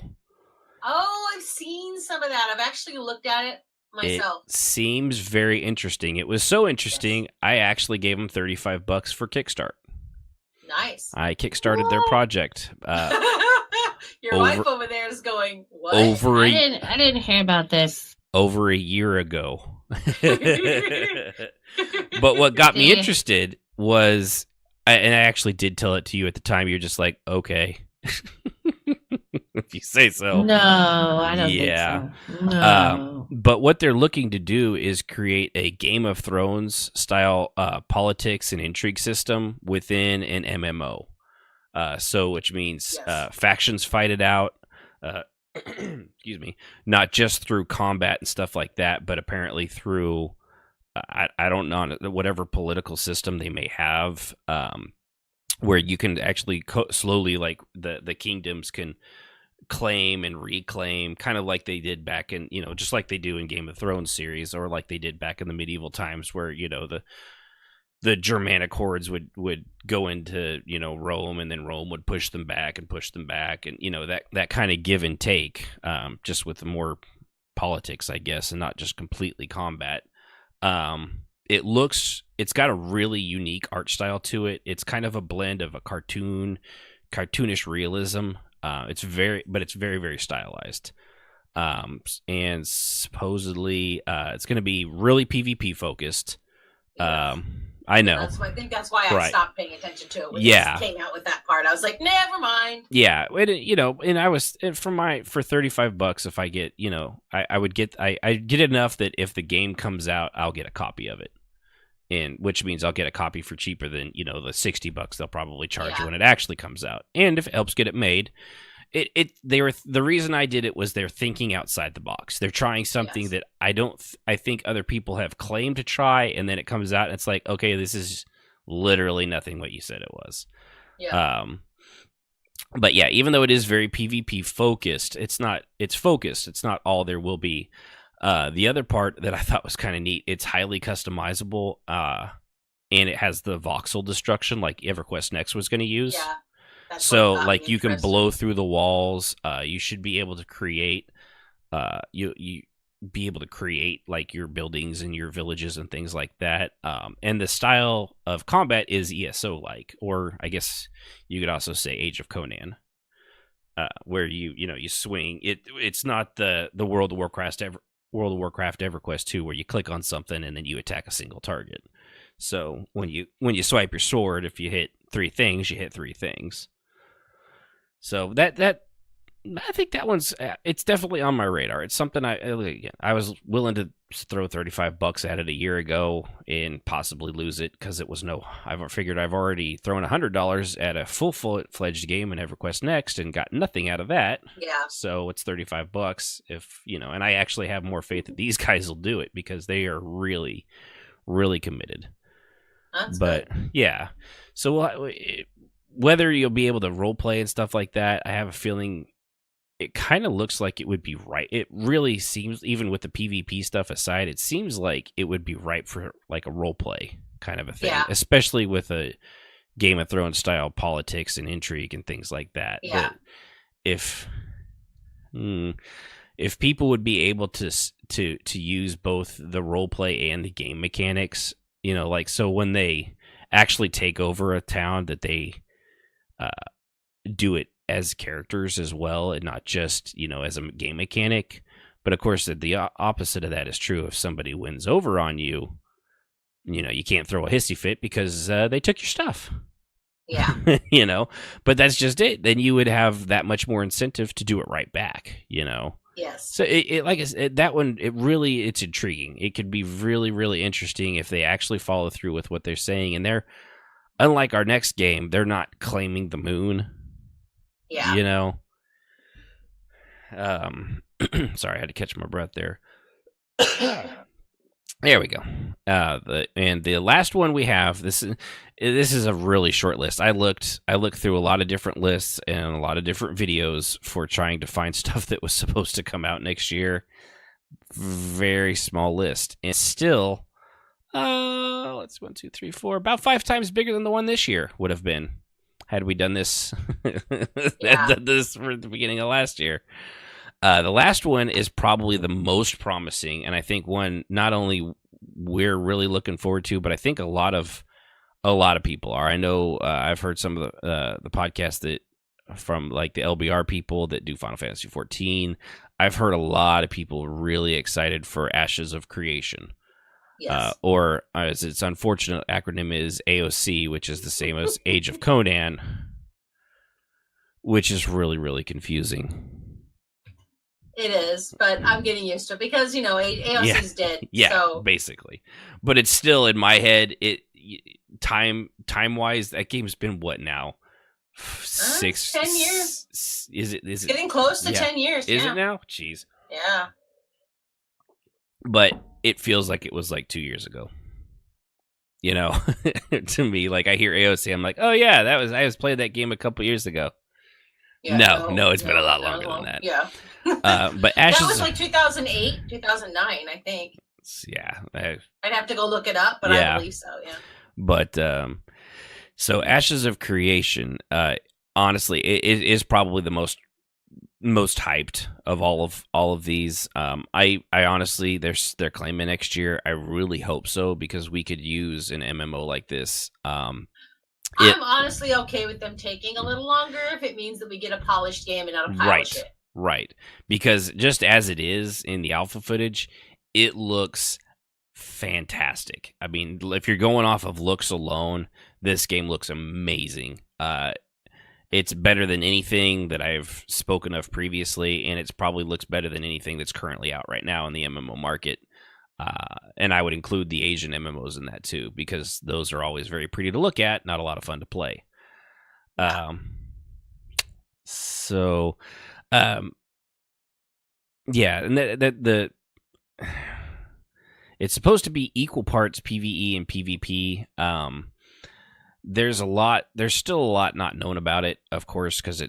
Oh, I've seen some of that. I've actually looked at it myself. It seems very interesting. It was so interesting, yes. I actually gave them $35 for Kickstart. Nice. I kickstarted their project. Your wife over there is going, what? I didn't hear about this. Over a year ago. But what got me interested was, and I actually did tell it to you at the time, you're just like, okay. If you say so. No, I don't think so. No. But what they're looking to do is create a Game of Thrones style politics and intrigue system within an MMO. So, which means factions fight it out. Excuse me, not just through combat and stuff like that, but apparently through I don't know, whatever political system they may have, where you can actually slowly, like the kingdoms can claim and reclaim, kind of like they did back in, just like they do in Game of Thrones series, or like they did back in the medieval times, where the Germanic hordes would go into Rome, and then Rome would push them back, and that kind of give and take, just with more politics, I guess, and not just completely combat. It's got a really unique art style to it. It's kind of a blend of a cartoonish realism. It's very, very stylized. And supposedly, it's going to be really PvP focused. I know. I think that's why I stopped paying attention to it when it came out with that part. I was like, never mind. Yeah, and I was for $35. If I get, I'd get enough that if the game comes out, I'll get a copy of it, and which means I'll get a copy for cheaper than the $60 they'll probably charge when it actually comes out. And if it helps get it made. The reason I did it was they're thinking outside the box. They're trying something that I think other people have claimed to try, and then it comes out and it's like, okay, this is literally nothing what you said it was. Yeah. But yeah, even though it is very PvP focused, it's focused. It's not all there will be. The other part that I thought was kind of neat, it's highly customizable, and it has the voxel destruction like EverQuest Next was going to use. Yeah. So, like, you can blow through the walls. You should be able to create, you be able to create like your buildings and your villages and things like that. And the style of combat is ESO like, or I guess you could also say Age of Conan, where you swing. It's not the World of Warcraft EverQuest 2 where you click on something and then you attack a single target. So when you swipe your sword, if you hit 3 things, you hit 3 things. So that I think that one's it's definitely on my radar. It's something I was willing to throw $35 at it a year ago and possibly lose it because it was I've figured I've already thrown $100 at a full-fledged game in EverQuest Next and got nothing out of that. Yeah. So it's $35 if and I actually have more faith that these guys will do it because they are really, really committed. That's good. Yeah, so whether you'll be able to role play and stuff like that, I have a feeling it kind of looks like it would be right. It really seems, even with the PvP stuff aside, it seems like it would be ripe for like a role play kind of a thing, especially with a Game of Thrones style politics and intrigue and things like that. Yeah. But if people would be able to use both the role play and the game mechanics, like, so when they actually take over a town, that they do it as characters as well and not just as a game mechanic. But of course the opposite of that is true. If somebody wins over on you, you can't throw a hissy fit because they took your stuff. Yeah. But that's just it. Then you would have that much more incentive to do it right back. Yes. So it like I said, that one, it's intriguing. It could be really, really interesting if they actually follow through with what they're saying. And they're, unlike our next game, they're not claiming the moon. Yeah. Sorry, I had to catch my breath there. There we go. The last one we have, this is a really short list. I looked through a lot of different lists and a lot of different videos for trying to find stuff that was supposed to come out next year. Very small list, and still, let's 1, 2, 3, 4, about 5 times bigger than the one this year would have been had we done this this for the beginning of last year. The last one is probably the most promising, and I think one not only we're really looking forward to, but I think a lot of people are. I know I've heard some of the podcasts that from like the LBR people that do Final Fantasy 14. I've heard a lot of people really excited for Ashes of Creation. Yes. Or as its unfortunate acronym is AOC, which is the same as Age of Conan, which is really, really confusing. It is, but I'm getting used to it because AOC's dead. Yeah, so. basically. But it's still in my head. Time wise, that game's been what now? 6, 10 years. Is it Getting close to 10 years? Is it now? Jeez. Yeah. But it feels like it was like 2 years ago. To me, like I hear AOC, I'm like, oh yeah, I was playing that game a couple years ago. Yeah, no, it's been a lot longer than that. Yeah. But Ashes, that was like 2008, 2009, I think. Yeah. I'd have to go look it up, but I believe so, yeah. But, so Ashes of Creation, honestly, it is probably the most hyped of all of these. I honestly, they're claiming next year. I really hope so, because we could use an MMO like this. I'm honestly okay with them taking a little longer if it means that we get a polished game and not a pile of shit. Right. Because just as it is in the alpha footage, it looks fantastic. I mean, if you're going off of looks alone, this game looks amazing. It's better than anything that I've spoken of previously, and it probably looks better than anything that's currently out right now in the MMO market. And I would include the Asian MMOs in that too, because those are always very pretty to look at, not a lot of fun to play. Yeah, and it's supposed to be equal parts PvE and PvP. There's still a lot not known about it, of course, because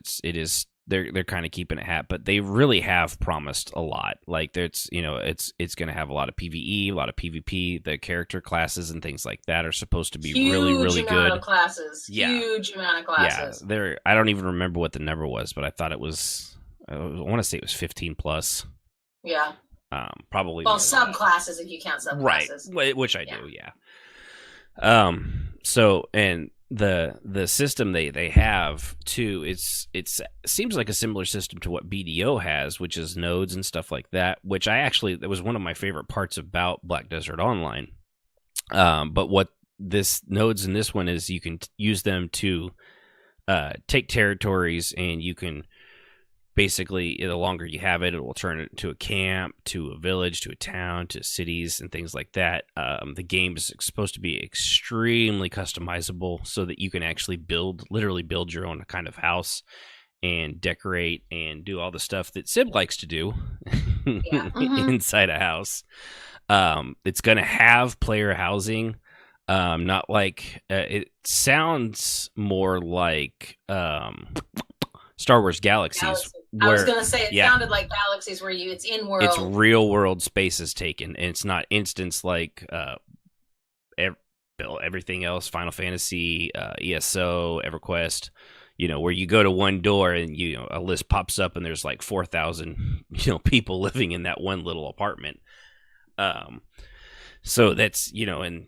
they're kind of keeping it hat, but they really have promised a lot. Like it's going to have a lot of PvE, a lot of PvP. The character classes and things like that are supposed to be really, really good. Huge amount of classes. Yeah, I don't even remember what the number was, but I thought it was. I want to say it was 15 plus. Yeah. Probably. Well, subclasses if you count subclasses. Right, which I do. Yeah. So, and the system they have too, it seems like a similar system to what BDO has, which is nodes and stuff like that, which that was one of my favorite parts about Black Desert Online. But what this nodes in this one is, you can use them to take territories, and you can basically, the longer you have it, it will turn it to a camp, to a village, to a town, to cities, and things like that. The game is supposed to be extremely customizable, so that you can actually literally build your own kind of house and decorate and do all the stuff that Sib likes to do inside a house. It's going to have player housing. Not like it sounds more like Star Wars Galaxies. I was going to say it sounded like Galaxies, where it's in world. It's real world spaces taken, and it's not instance like everything else. Final Fantasy, ESO, EverQuest. Where you go to one door and a list pops up, and there's like 4,000 people living in that one little apartment. So that's and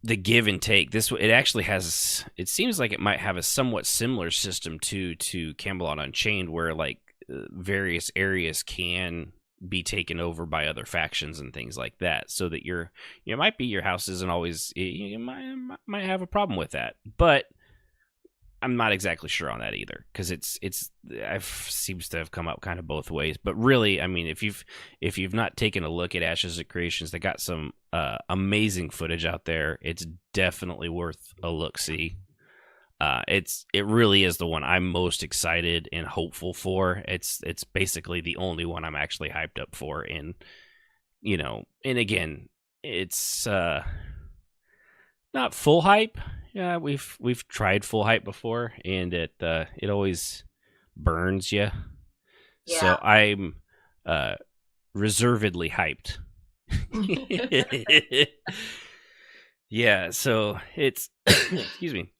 the give and take. It actually has. It seems like it might have a somewhat similar system to Camelot Unchained, where like various areas can be taken over by other factions and things like that, so that your house isn't always, you might have a problem with that. But I'm not exactly sure on that either, because it seems to have come up kind of both ways. But really, I mean, if you've not taken a look at Ashes of Creations, they got some amazing footage out there. It's definitely worth a look-see. It really is the one I'm most excited and hopeful for. It's basically the only one I'm actually hyped up for, and again, it's not full hype. Yeah, we've tried full hype before, and it always burns you. Yeah. So I'm reservedly hyped. Yeah, so it's excuse me.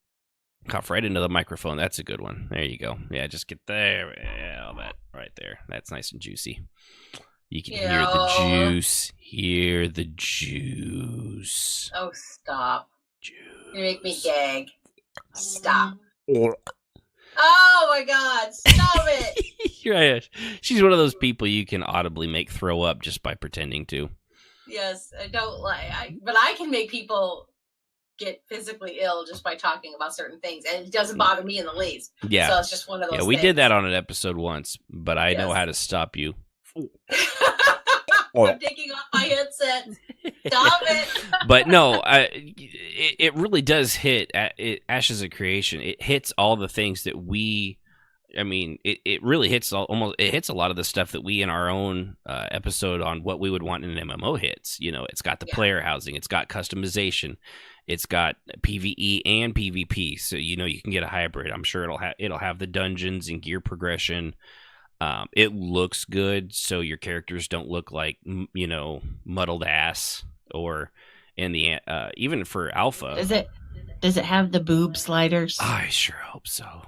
Cough right into the microphone. That's a good one. There you go. Yeah, just get there. Yeah, all that right there. That's nice and juicy. You can hear the juice. Hear the juice. Oh, stop. Juice. You make me gag. Stop. Oh my God, stop it. Right. She's one of those people you can audibly make throw up just by pretending to. Yes, I don't but I can make people get physically ill just by talking about certain things, and it doesn't bother me in the least. Yeah. So it's just one of those Yeah, we things. did that on an episode once, but I know how to stop you. I'm taking off my headset. Stop it. But no, it really does hit Ashes of Creation. It hits all the things that it really hits it hits a lot of the stuff that we in our own episode on what we would want in an MMO hits. It's got the player housing, it's got customization, it's got PvE and PvP. So you can get a hybrid. I'm sure it'll have the dungeons and gear progression. It looks good, so your characters don't look like muddled ass. Or in the even for alpha, does it have the boob sliders? I sure hope so.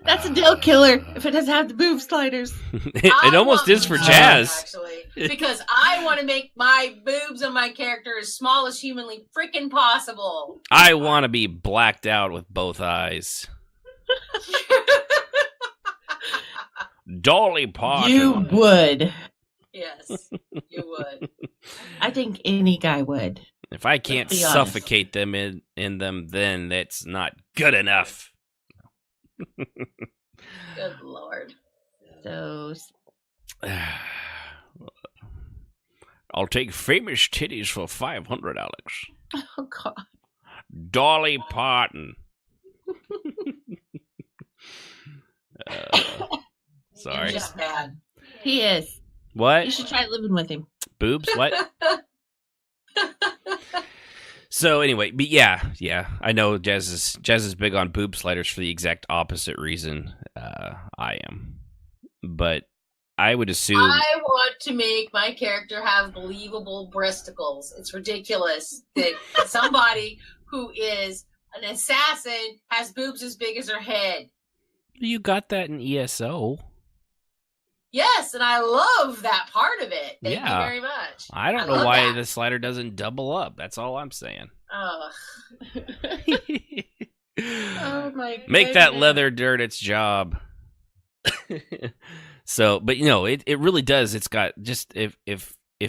That's a deal killer if it doesn't have the boob sliders. It almost is for Jazz, actually, because I want to make my boobs on my character as small as humanly freaking possible. I want to be blacked out with both eyes. Dolly Parton. You would. Yes, you would. I think any guy would. If I can't suffocate them in them, then that's not good enough. Good Lord. So I'll take famous titties for 500, Alex. oh God. Dolly Parton. Sorry. You're just bad. He is. What? You should try living with him. Boobs? What? So anyway, but yeah, I know Jazz is big on boob sliders for the exact opposite reason I am. But I would assume I want to make my character have believable breasticles. It's ridiculous that somebody who is an assassin has boobs as big as her head. you got that in ESO. Yes, and I love that part of it. Thank you very much. I don't know why the slider doesn't double up. That's all I'm saying. Oh. Oh my God. Make that leather dirt its job. So, but it really does. It's got just if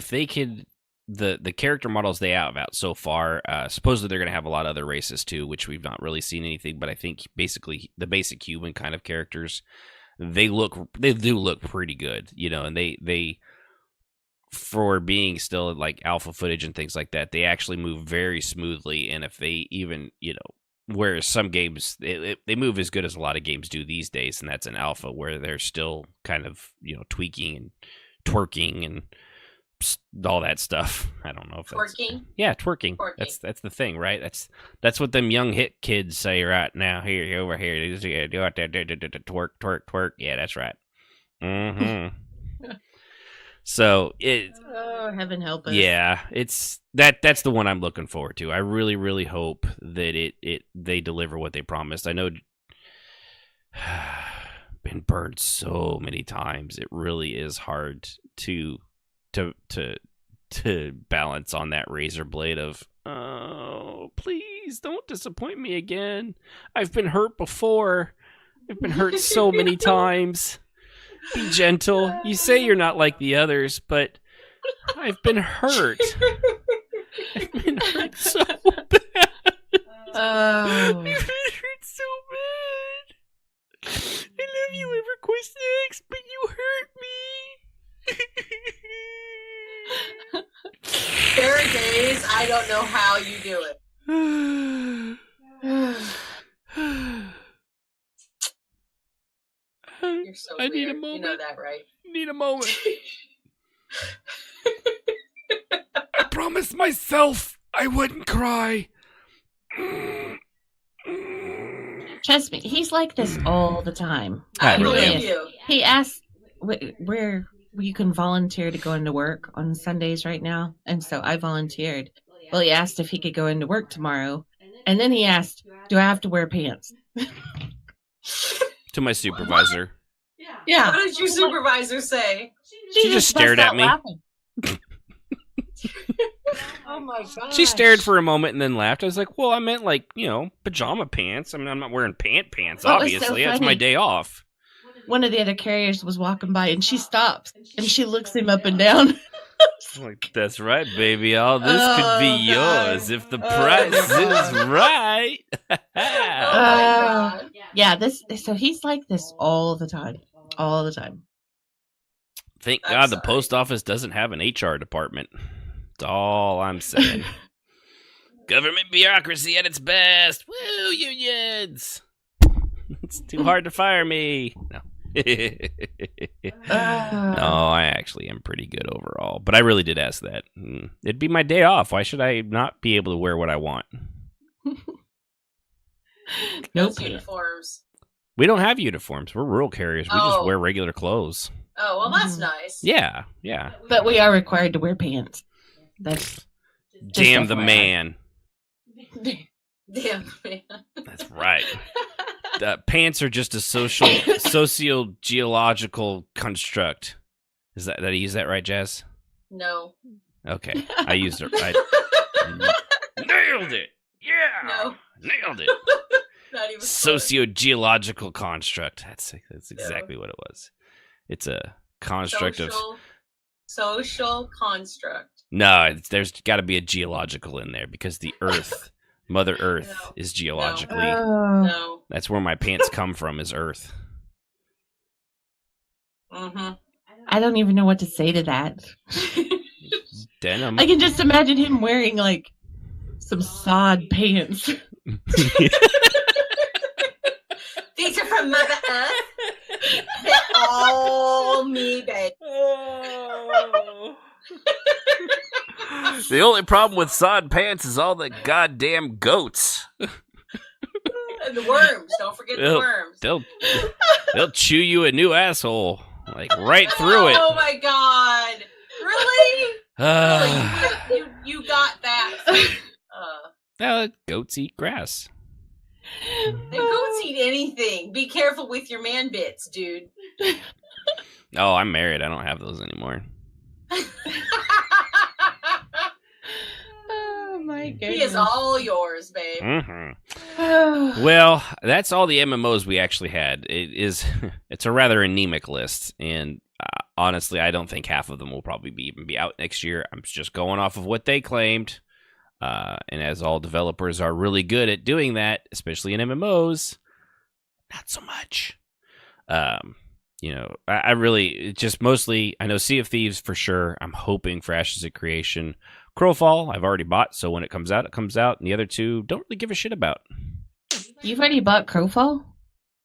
they could the character models they have out so far. Supposedly they're going to have a lot of other races too, which we've not really seen anything. But I think basically the basic human kind of characters, they do look pretty good, and they for being still like alpha footage and things like that, they actually move very smoothly. And if they even whereas some games they move as good as a lot of games do these days, and that's an alpha where they're still kind of tweaking and twerking and all that stuff. I don't know if twerking. Twerking. That's the thing, right? That's what them young hit kids say right now. Here, over here, do it, twerk. Yeah, that's right. Mm-hmm. So oh, heaven help us. Yeah, it's that's the one I'm looking forward to. I really, really hope that they deliver what they promised. I know been burned so many times. It really is hard to balance on that razor blade of, oh, please don't disappoint me again. I've been hurt before. I've been hurt so many times. Be gentle. You say you're not like the others, but I've been hurt. I've been hurt so bad. Oh. I've been hurt so bad. I love you, EverQuest X, but you hurt me. There are days I don't know how you do it. You're so I weird. need a moment. You know that, right? Need a moment. I promised myself I wouldn't cry. Trust me, he's like this all the time. I I really believe am. you. He asked where you can volunteer to go into work on Sundays right now, and so I volunteered. Well, he asked if he could go into work tomorrow, and then he asked, "Do I have to wear pants?" To my supervisor. Yeah, What did your supervisor say? She just stared bust at out me. laughing. Oh my god. She stared for a moment and then laughed. I was like, well, I meant like, pajama pants. I mean, I'm not wearing pants, What was so obviously. That's my funny? day off. One of the other carriers was walking by, and she stops and she looks him up and down. I'm like, that's right, baby. All this could be Oh, God. yours if the Oh, price God. is right. Oh my god. Yeah, so he's like this all the time. All the time. Thank I'm God the sorry. post office doesn't have an HR department. That's all I'm saying. Government bureaucracy at its best. Woo, unions. It's too hard to fire me. No. No, I actually am pretty good overall. But I really did ask that. It'd be my day off. Why should I not be able to wear what I want? Nope. Those uniforms. We don't have uniforms. We're rural carriers. We just Oh. wear regular clothes. Oh, well, that's Mhm. nice. Yeah. But we are required to wear pants. That's Damn the FYI. man. Damn, man. That's right. Pants are just a socio-geological construct. Did I use that right, Jazz? No. Okay, I used it right. Nailed it. Yeah. No. Nailed it. Not even close. Socio-geological construct. That's exactly what it was. It's a construct of. Social construct. No, there's got to be a geological in there because the Earth, Mother Earth, No. is geologically. No. That's where my pants come from. Is Earth. Mm-hmm. I don't even know what to say to that. Denim. I can just imagine him wearing like some sod pants. These are from Mother Earth. They're all me, babe. The only problem with sod pants is all the goddamn goats. And the worms. Don't forget the Oh. worms. They'll chew you a new asshole, like right through it. Oh my god. Really? Ah. Really? You got that. Goats eat grass. The goats eat anything. Be careful with your man bits, dude. Oh, I'm married. I don't have those anymore. Oh my goodness. He is all yours, babe. Hmm Oh. Well, that's all the MMOs we actually had. It's a rather anemic list, and honestly, I don't think half of them will probably even be out next year. I'm just going off of what they claimed, and as all developers are really good at doing that, especially in MMOs, not so much. I really just mostly I know Sea of Thieves for sure. I'm hoping for Ashes of Creation. Crowfall, I've already bought, so when it comes out, it comes out. And the other two, don't really give a shit about. You've already bought Crowfall?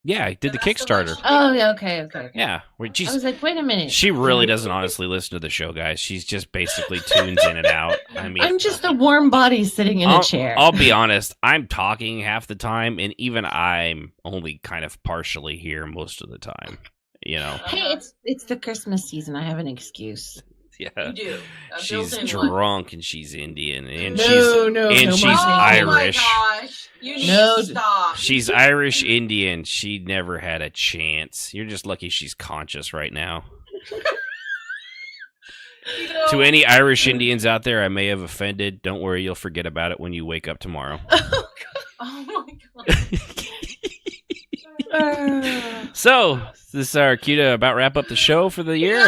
Yeah, I did the That's the Kickstarter. one she- Oh, yeah, okay. Yeah, I was like, wait a minute. she really doesn't honestly listen to the show, guys. She's just basically tunes in and out. I mean, I'm just a warm body sitting in a chair. I'll be honest. I'm talking half the time, and even I'm only kind of partially here most of the time. Hey, it's the Christmas season. I have an excuse. Yeah. You do. A She's built-in one. drunk and she's Indian and No, she's Mark. Irish. Oh my gosh. You need No. to stop. She's Irish Indian. She never had a chance. You're just lucky she's conscious right now. You know, To any Irish Indians out there I may have offended, don't worry, you'll forget about it when you wake up tomorrow. Oh my god. So, this is our cue to about wrap up the show for the year.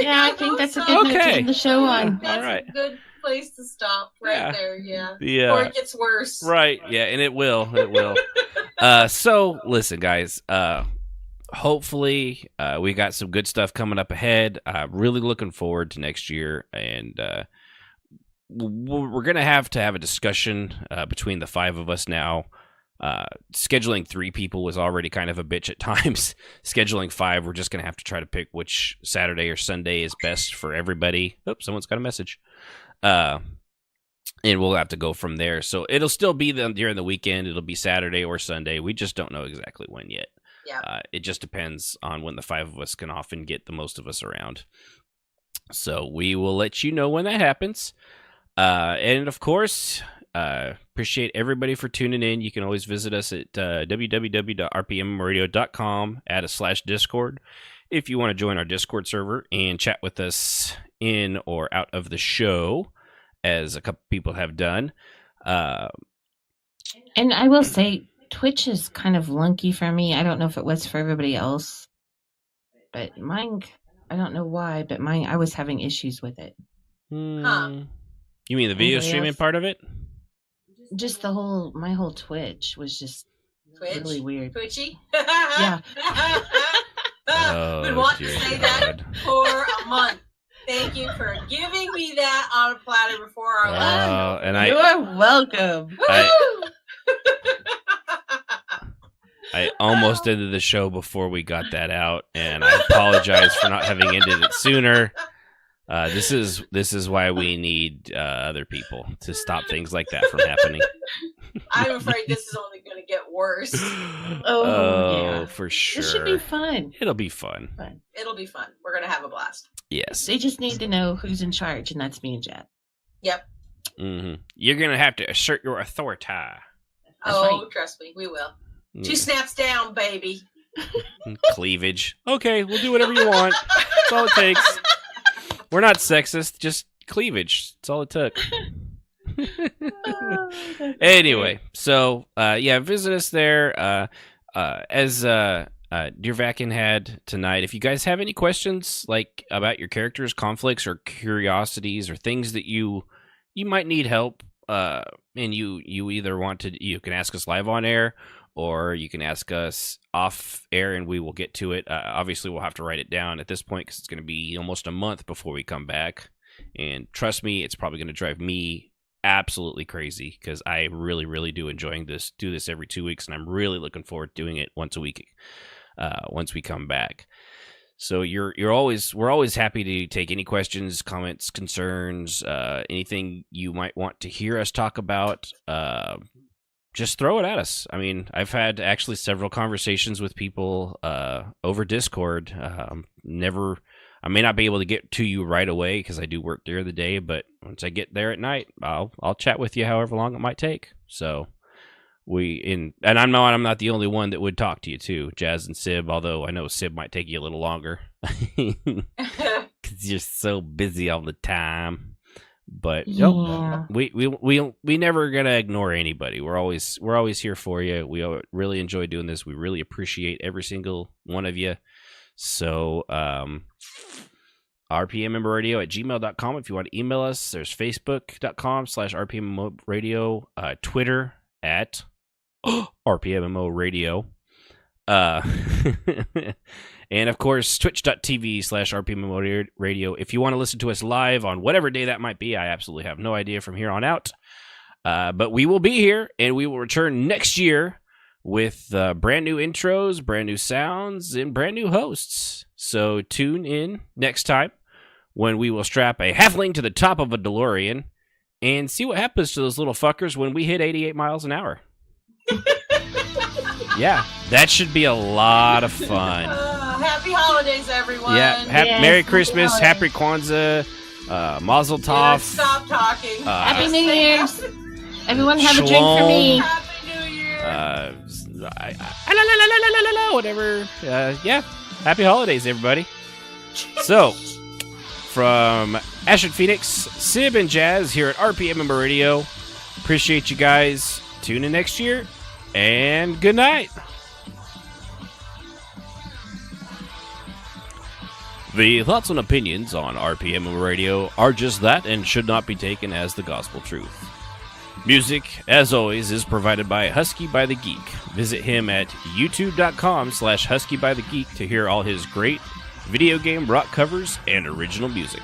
Yeah, I think that's a good note to Okay. end the show on. That's All right. a good place to stop right Yeah. there, yeah. Yeah. Or it gets worse. Right. Yeah, and it will. It will. So listen, guys. Hopefully, we got some good stuff coming up ahead. Really looking forward to next year, and we're gonna have to have a discussion between the five of us now. Scheduling 3 people was already kind of a bitch at times. Scheduling 5, we're just gonna have to try to pick which Saturday or Sunday is best for everybody. Oops, someone's got a message. And we'll have to go from there. So it'll still be during the weekend. It'll be Saturday or Sunday. We just don't know exactly when yet. Yeah. It just depends on when the 5 of us can often get the most of us around. So we will let you know when that happens. And of course, appreciate everybody for tuning in. You can always visit us at www.rpmradio.com, add a /Discord if you want to join our Discord server and chat with us in or out of the show, as a couple people have done. And I will say, Twitch is kind of lunky for me. I don't know if it was for everybody else, but mine, I don't know why, but mine, I was having issues with it. Huh. You mean the video Anybody streaming else? part of it? Just my whole Twitch was just Twitch? really weird. Twitchy? Yeah. Been wanting to dear say that God. for a month. Thank you for giving me that on a platter before our last. And You're welcome. I almost ended the show before we got that out, and I apologize for not having ended it sooner. This is why we need other people to stop things like that from happening. I'm afraid this is only going to get worse. Oh, yeah. For sure. This should be fun. It'll be fun. It'll be fun. We're going to have a blast. Yes. They just need to know who's in charge, and that's me and Jet. Yep. Mm-hmm. You're gonna have to assert your authority. Oh, right. trust me, we will. Yeah. 2 snaps down, baby. Cleavage. Okay, we'll do whatever you want. That's all it takes. We're not sexist, just cleavage. That's all it took. Anyway, so visit us there. As Dear Vakin had tonight. If you guys have any questions, like about your characters, conflicts, or curiosities, or things that you might need help, and you either you can ask us live on air, or you can ask us off air, and we will get to it. Obviously, we'll have to write it down at this point because it's going to be almost a month before we come back. And trust me, it's probably going to drive me absolutely crazy because I really, really do enjoying this. Do this every 2 weeks, and I'm really looking forward to doing it once a week. Once we come back. So we're always happy to take any questions, comments, concerns, anything you might want to hear us talk about. Just throw it at us. I mean, I've had actually several conversations with people over Discord. I may not be able to get to you right away because I do work during the day, but once I get there at night, I'll chat with you however long it might take. So and I'm not the only one that would talk to you too, Jazz and Sib, although I know Sib might take you a little longer because you're so busy all the time. But Yeah. we never gonna ignore anybody. We're always here for you. We really enjoy doing this. We really appreciate every single one of you. So rpmmradio@gmail.com if you want to email us. There's facebook.com/rpmradio, Twitter at RPMMO Radio. And of course, twitch.tv/RPMMO Radio. If you want to listen to us live on whatever day that might be, I absolutely have no idea from here on out. But we will be here, and we will return next year with brand new intros, brand new sounds, and brand new hosts. So tune in next time when we will strap a halfling to the top of a DeLorean and see what happens to those little fuckers when we hit 88 miles an hour. Yeah, that should be a lot of fun. Happy holidays, everyone. Yeah, Yes, Merry happy Christmas, holidays. Happy Kwanzaa, Mazel Tov. Stop talking. Happy New Year's. Everyone have a drink for me. Happy New Year. Whatever. Yeah, happy holidays, everybody. So, from Ashford Phoenix, Sib and Jazz here at RPM Radio. Appreciate you guys. Tune in next year, and good night. The thoughts and opinions on RPM Radio are just that and should not be taken as the gospel truth. Music, as always, is provided by Husky by the Geek. Visit him at youtube.com/HuskyByTheGeek to hear all his great video game rock covers and original music.